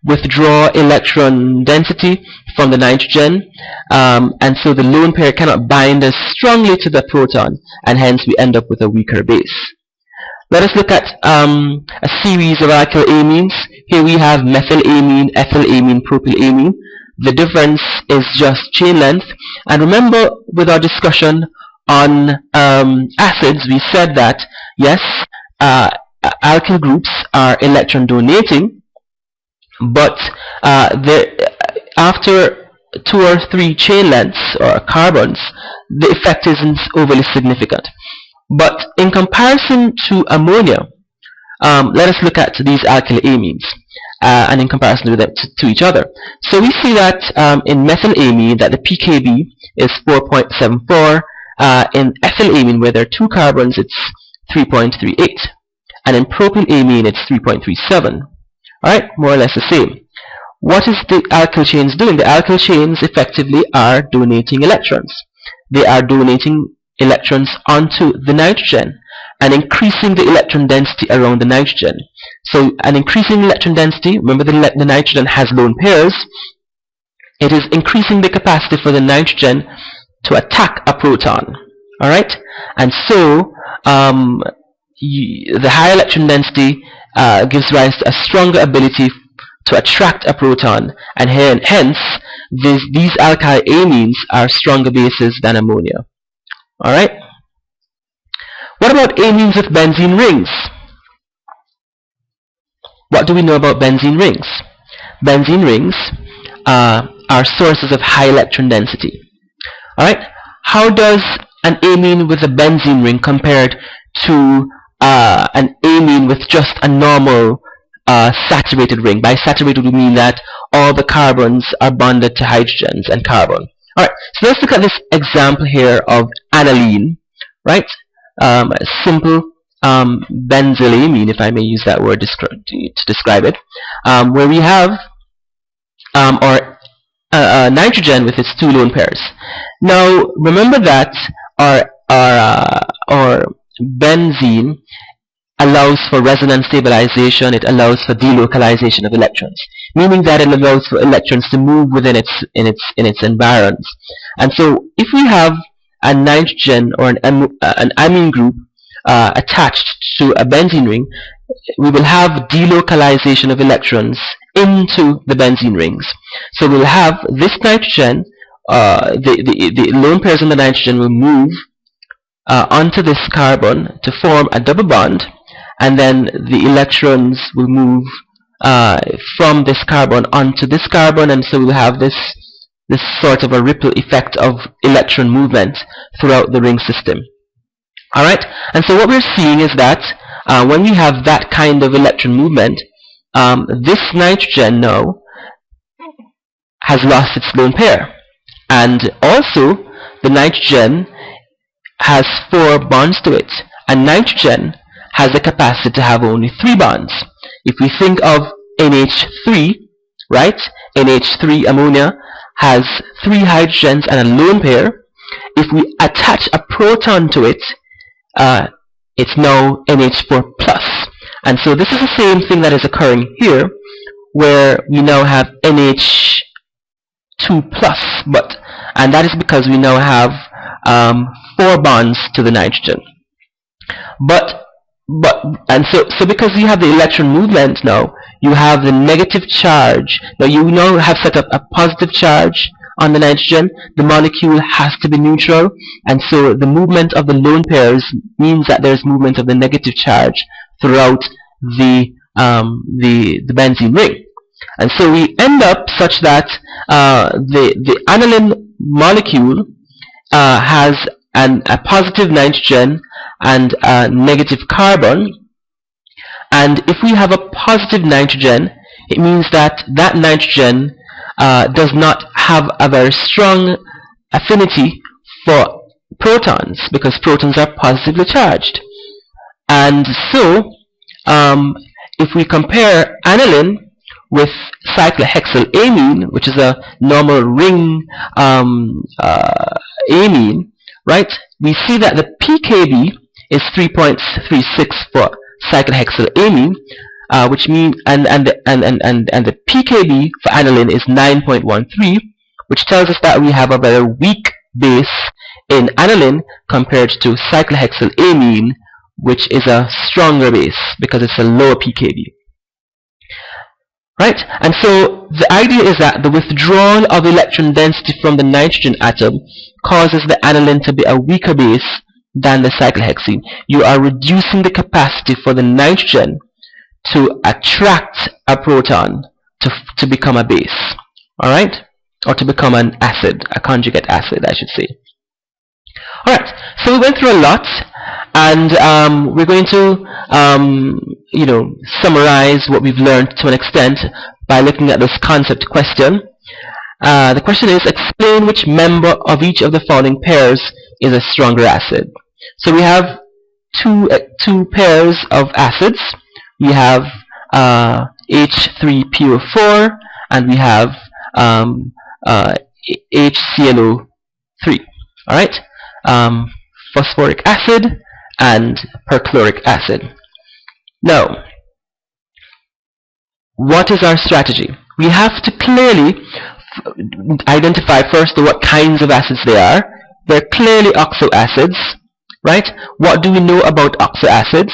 withdraw electron density from the nitrogen, and so the lone pair cannot bind as strongly to the proton, and hence we end up with a weaker base. Let us look at a series of alkylamines. Here we have methylamine, ethylamine, propylamine. The difference is just chain length. And remember, with our discussion on acids, we said that yes, alkyl groups are electron donating, but after 2 or 3 chain lengths or carbons, the effect isn't overly significant. But in comparison to ammonia, let us look at these alkylamines and in comparison with them to each other. So we see that in methylamine that the pKb is 4.74. In ethylamine, where there are 2 carbons, it's 3.38, and in propylamine it's 3.37. Alright, more or less the same. What is the alkyl chains doing? The alkyl chains effectively are donating electrons. They are donating electrons onto the nitrogen and increasing the electron density around the nitrogen. So an increasing electron density, remember the nitrogen has lone pairs, it is increasing the capacity for the nitrogen to attack a proton. Alright? And so the higher electron density gives rise to a stronger ability to attract a proton, and hence these alkyl amines are stronger bases than ammonia. Alright? What about amines with benzene rings? What do we know about benzene rings? Benzene rings are sources of high electron density. Alright? How does an amine with a benzene ring compared to an amine with just a normal saturated ring? By saturated we mean that all the carbons are bonded to hydrogens and carbon. Alright, so let's look at this example here of aniline, right? Simple benzylamine, if I may use that word to describe it, where we have nitrogen with its 2 lone pairs. Now, remember that our benzene allows for resonance stabilization, it allows for delocalization of electrons, meaning that it allows for electrons to move within its environs. And so if we have a nitrogen or an amine group attached to a benzene ring, we will have delocalization of electrons into the benzene rings. So we'll have this nitrogen, the lone pairs on the nitrogen will move onto this carbon to form a double bond, and then the electrons will move from this carbon onto this carbon, and so we'll have this sort of a ripple effect of electron movement throughout the ring system. Alright, and so what we're seeing is that when we have that kind of electron movement, this nitrogen now has lost its lone pair, and also the nitrogen has 4 bonds to it, and nitrogen has the capacity to have only 3 bonds. If we think of NH3, right? NH3 ammonia has 3 hydrogens and a lone pair. If we attach a proton to it, it's now NH4 plus. And so this is the same thing that is occurring here, where we now have NH2 plus, and that is because we now have 4 bonds to the nitrogen. So because you have the electron movement now, you have the negative charge. Now you now have set up a positive charge on the nitrogen. The molecule has to be neutral, and so the movement of the lone pairs means that there's movement of the negative charge throughout the benzene ring. And so we end up such that the aniline molecule has a positive nitrogen and a negative carbon. And if we have a positive nitrogen, it means that that nitrogen does not have a very strong affinity for protons, because protons are positively charged. And so if we compare aniline with cyclohexylamine, which is a normal ring amine, right, we see that the pKb is 3.36 for cyclohexylamine, which means and the pKb for aniline is 9.13, which tells us that we have a very weak base in aniline compared to cyclohexylamine, which is a stronger base because it's a lower pKb. Right? And so the idea is that the withdrawal of electron density from the nitrogen atom causes the aniline to be a weaker base than the cyclohexene. You are reducing the capacity for the nitrogen to attract a proton to become a base. Alright? Or to become an acid, a conjugate acid, I should say. Alright, so we went through a lot, and we're going to summarize what we've learned to an extent by looking at this concept question. The question is, explain which member of each of the following pairs is a stronger acid. So we have two pairs of acids. We have H3PO4 and we have HClO3. Alright? Phosphoric acid and perchloric acid. Now, what is our strategy? We have to clearly identify first what kinds of acids they are. They're clearly oxoacids, right? What do we know about oxoacids?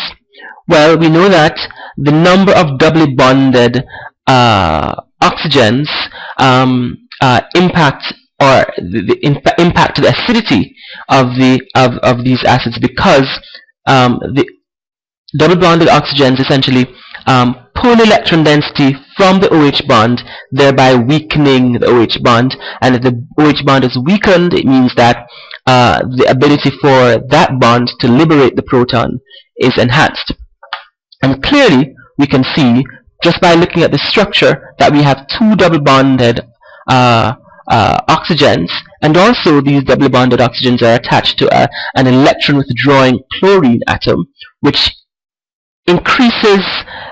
Well, we know that the number of doubly bonded oxygens impact the acidity of these acids, because the double bonded oxygens essentially pull electron density from the OH bond, thereby weakening the OH bond. And if the OH bond is weakened, it means that the ability for that bond to liberate the proton is enhanced. And clearly we can see, just by looking at the structure, that we have two double bonded oxygens, and also these double bonded oxygens are attached to an electron withdrawing chlorine atom, which increases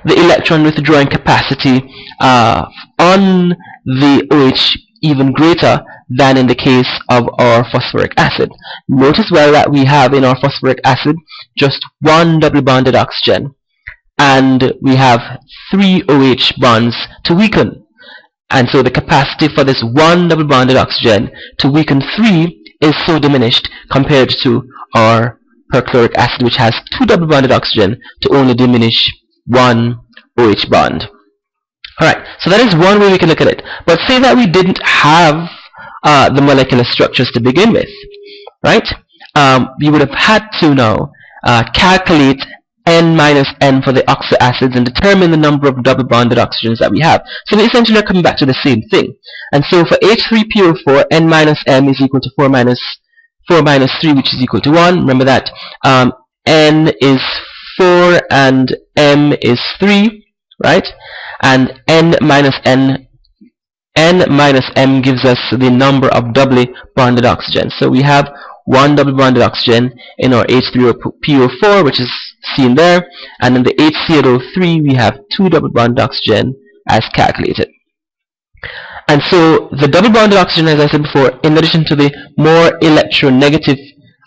the electron withdrawing capacity on the OH even greater than in the case of our phosphoric acid. Notice well that we have in our phosphoric acid just one double bonded oxygen, and we have 3 OH bonds to weaken. And so the capacity for this one double bonded oxygen to weaken 3 is so diminished compared to our perchloric acid, which has 2 double bonded oxygen to only diminish 1 OH bond. Alright, so that is one way we can look at it. But say that we didn't have the molecular structures to begin with, right? We would have had to now calculate N minus N for the oxoacids and determine the number of double bonded oxygens that we have. So we essentially are coming back to the same thing. And so for H3PO4, N minus M is equal to 4 minus 3, which is equal to 1. Remember that N is 4 and M is 3, right? And N minus M gives us the number of doubly bonded oxygens. So we have one double bonded oxygen in our H3PO4, which is seen there, and in the HClO3 we have 2 double bonded oxygen as calculated. And so the double bonded oxygen, as I said before, in addition to the more electronegative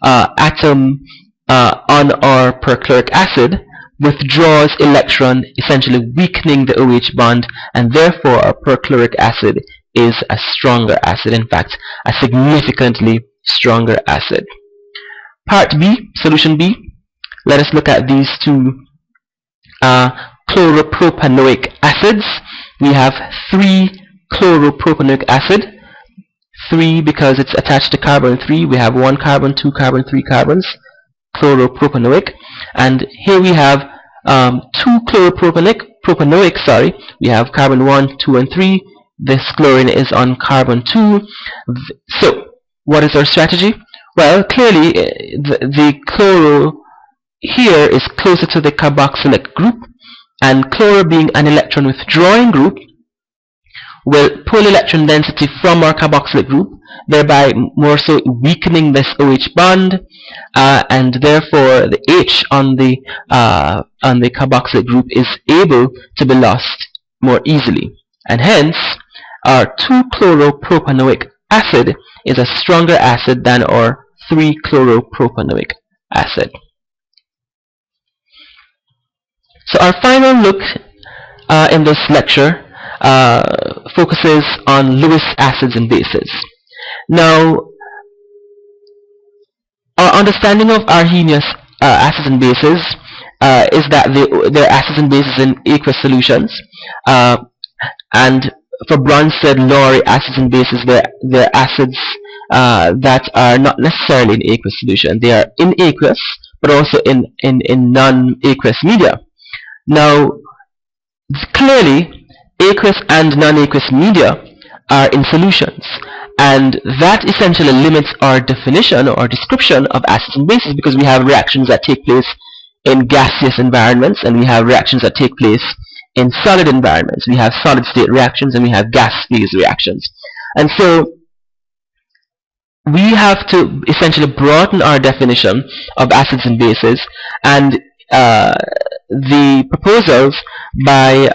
atom on our perchloric acid, withdraws electron, essentially weakening the OH bond, and therefore our perchloric acid is a stronger acid, in fact a significantly stronger acid. Part B, solution B, let us look at these two chloropropanoic acids. We have 3 chloropropanoic acid, 3 because it's attached to carbon 3. We have 1 carbon, 2 carbon, 3 carbons, chloropropanoic. And here we have 2 chloropropanoic propanoic, sorry, we have carbon 1, 2, and 3. This chlorine is on carbon 2. So what is our strategy? Well, clearly the chloro here is closer to the carboxylic group, and chloro being an electron withdrawing group will pull electron density from our carboxylic group, thereby more so weakening this OH bond, and therefore the H on the carboxylic group is able to be lost more easily, and hence our 2-chloropropanoic acid is a stronger acid than our 3-chloropropanoic acid. So our final look in this lecture focuses on Lewis acids and bases. Now, our understanding of Arrhenius acids and bases is that they're acids and bases in aqueous solutions, and for Bronsted-Lowry acids and bases, they're acids that are not necessarily in aqueous solution. They are in aqueous, but also in non-aqueous media. Now, clearly, aqueous and non-aqueous media are in solutions, and that essentially limits our definition or description of acids and bases, because we have reactions that take place in gaseous environments, and we have reactions that take place in solid environments. We have solid state reactions and we have gas phase reactions. And so we have to essentially broaden our definition of acids and bases, and the proposals by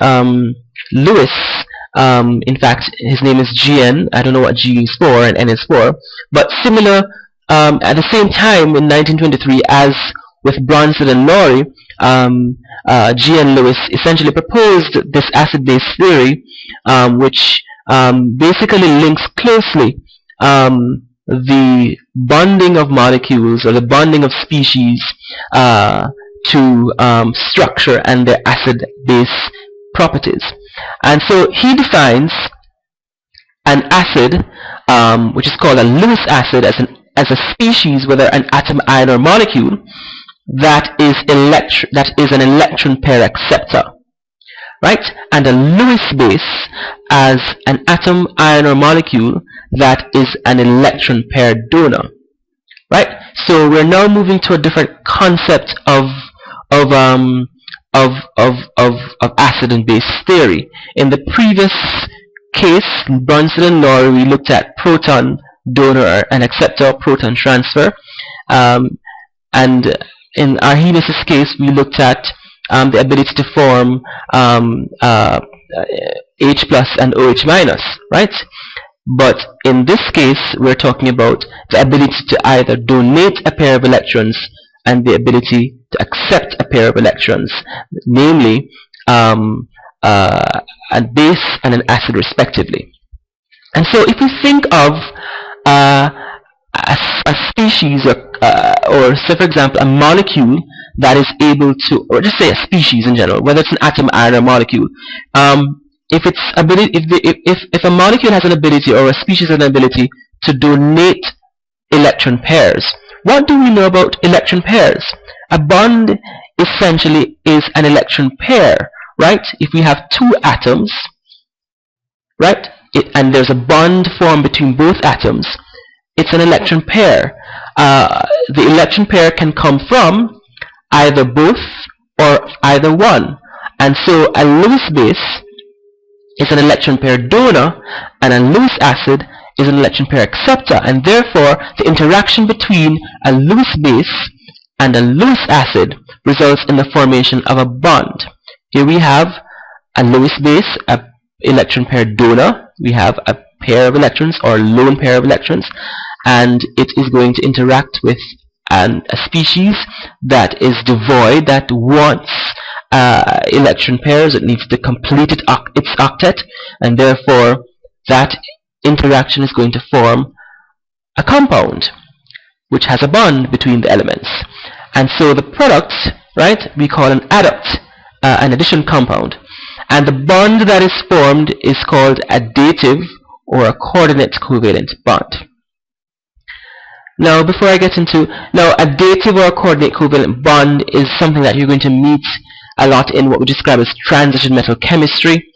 Lewis, in fact his name is GN, I don't know what G is for and N is for, but similar at the same time in 1923 as with Bronsted and Lowry, G.N. Lewis essentially proposed this acid-base theory, which basically links closely the bonding of molecules or the bonding of species to structure and their acid-base properties. And so he defines an acid, which is called a Lewis acid, as a species, whether an atom, ion, or molecule, that is an electron pair acceptor, right? And a Lewis base as an atom, ion, or molecule that is an electron pair donor, right? So we're now moving to a different concept of acid and base theory. In the previous case, Bronsted and Lowry, we looked at proton donor and acceptor, proton transfer, and in Arrhenius' case, we looked at the ability to form H plus and OH minus, right? But in this case, we're talking about the ability to either donate a pair of electrons and the ability to accept a pair of electrons, namely a base and an acid respectively. And so if we think of a species, or say for example a molecule that is able to, or just say a species in general, whether it's an atom, ion, or molecule, if a molecule has an ability, or a species has an ability to donate electron pairs, what do we know about electron pairs? A bond essentially is an electron pair, right? If we have two atoms, right, and there's a bond formed between both atoms, it's an electron pair. The electron pair can come from either both or either one. And so a Lewis base is an electron pair donor, and a Lewis acid is an electron pair acceptor. And therefore, the interaction between a Lewis base and a Lewis acid results in the formation of a bond. Here we have a Lewis base, an electron pair donor. We have a pair of electrons, or lone pair of electrons, and it is going to interact with a species that is devoid, that wants electron pairs. It needs to complete its octet, and therefore that interaction is going to form a compound which has a bond between the elements. And so the product, right, we call an adduct, an addition compound, and the bond that is formed is called a dative or a coordinate covalent bond. Now, before I get into, a dative or a coordinate covalent bond is something that you're going to meet a lot in what we describe as transition metal chemistry,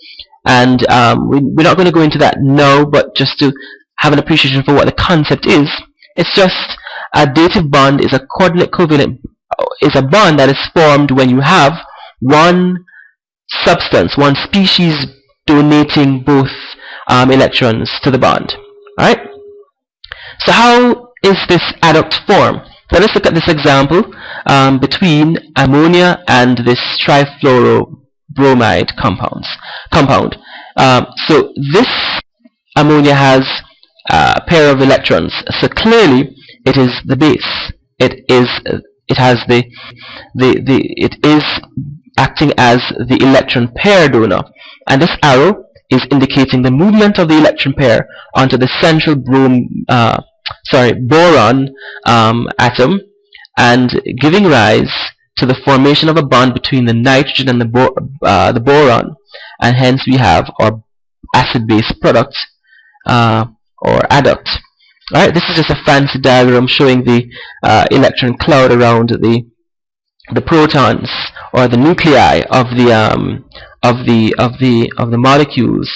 and we're not going to go into that now, but just to have an appreciation for what the concept is. It's just a dative bond is a coordinate covalent, is a bond that is formed when you have one substance, one species donating both electrons to the bond. Alright? So how is this adduct form? Let us look at this example between ammonia and this trifluorobromide compound. So this ammonia has a pair of electrons. So clearly it is the base. It is acting as the electron pair donor, and this arrow is indicating the movement of the electron pair onto the central boron atom, and giving rise to the formation of a bond between the nitrogen and the boron, and hence we have our acid-base product or adduct. Alright, this is just a fancy diagram showing the electron cloud around the protons or the nuclei of the molecules,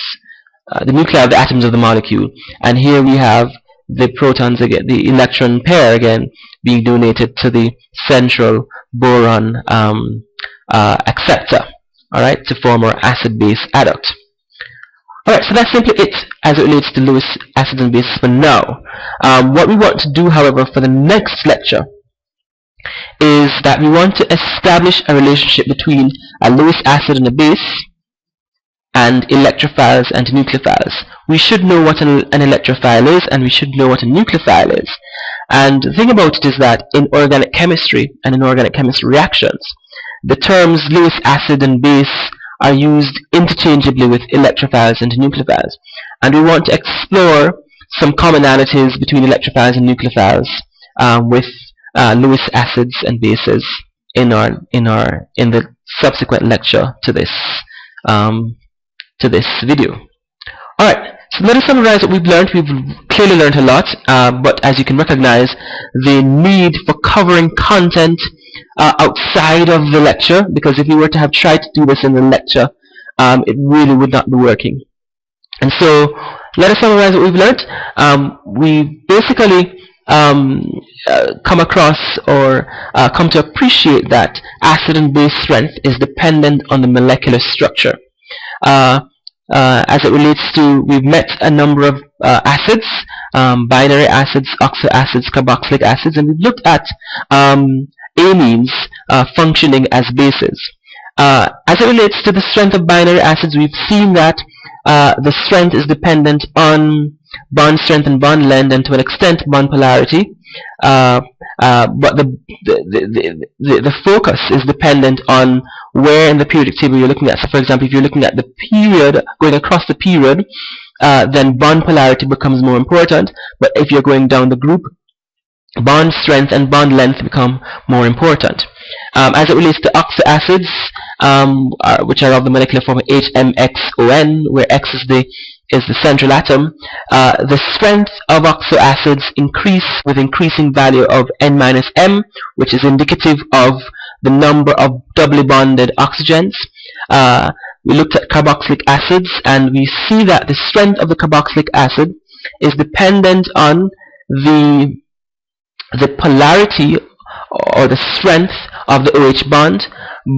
the nuclei of the atoms of the molecule. And here we have the protons again, the electron pair again being donated to the central boron acceptor. All right, to form our acid-base adduct. All right, so that's simply it as it relates to Lewis acids and bases for now. What we want to do, however, for the next lecture is that we want to establish a relationship between a Lewis acid and a base and electrophiles and nucleophiles. We should know what an electrophile is, and we should know what a nucleophile is. And the thing about it is that in organic chemistry and in organic chemistry reactions, the terms Lewis acid and base are used interchangeably with electrophiles and nucleophiles. And we want to explore some commonalities between electrophiles and nucleophiles with Lewis acids and bases in the subsequent lecture to this video. Alright, so let us summarize what we've learned. We've clearly learned a lot, but as you can recognize, the need for covering content outside of the lecture, because if you were to have tried to do this in the lecture, it really would not be working. And so let us summarize what we've learned. We basically come across or come to appreciate that acid and base strength is dependent on the molecular structure. As it relates to, we've met a number of acids, binary acids, oxo acids, carboxylic acids, and we've looked at amines functioning as bases. As it relates to the strength of binary acids, we've seen that the strength is dependent on bond strength and bond length, and to an extent bond polarity, but the focus is dependent on where in the periodic table you're looking at. So for example, if you're looking at the period, going across the period, then bond polarity becomes more important, but if you're going down the group, bond strength and bond length become more important. As it relates to oxo acids, which are of the molecular form HMXON, where X is the central atom, the strength of oxo acids increase with increasing value of N-M, which is indicative of the number of doubly bonded oxygens. We looked at carboxylic acids, and we see that the strength of the carboxylic acid is dependent on the polarity or the strength of the OH bond,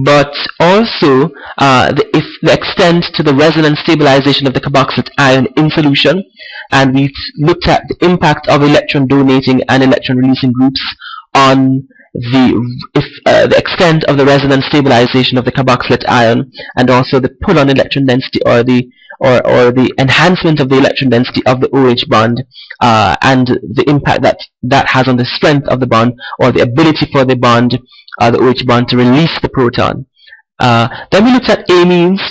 but also the extent to the resonance stabilization of the carboxylate ion in solution. And we looked at the impact of electron donating and electron releasing groups on the extent of the resonance stabilization of the carboxylate ion, and also the pull-on electron density or the enhancement of the electron density of the OH bond, and the impact that has on the strength of the bond, or the ability for the bond, the OH bond, to release the proton. Then we looked at amines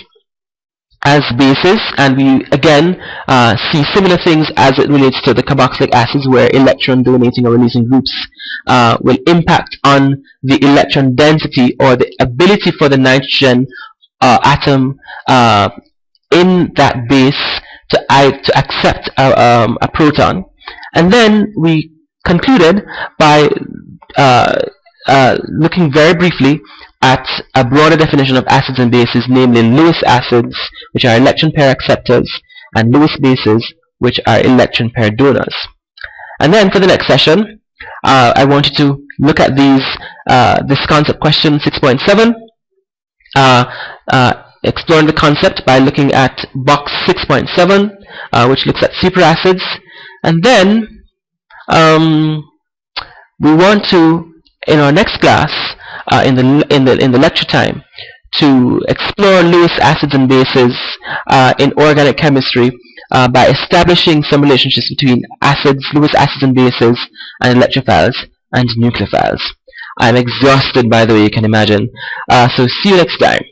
as bases, and we again see similar things as it relates to the carboxylic acids, where electron donating or releasing groups will impact on the electron density or the ability for the nitrogen atom in that base to accept a proton. And then we concluded by looking very briefly at a broader definition of acids and bases, namely Lewis acids, which are electron pair acceptors, and Lewis bases, which are electron pair donors. And then for the next session, I want you to look at this concept question 6.7, exploring the concept by looking at box 6.7, which looks at superacids. And then we want to, in our next class, in the lecture time, to explore Lewis acids and bases in organic chemistry by establishing some relationships between Lewis acids and bases, and electrophiles and nucleophiles. I'm exhausted, by the way, you can imagine. So see you next time.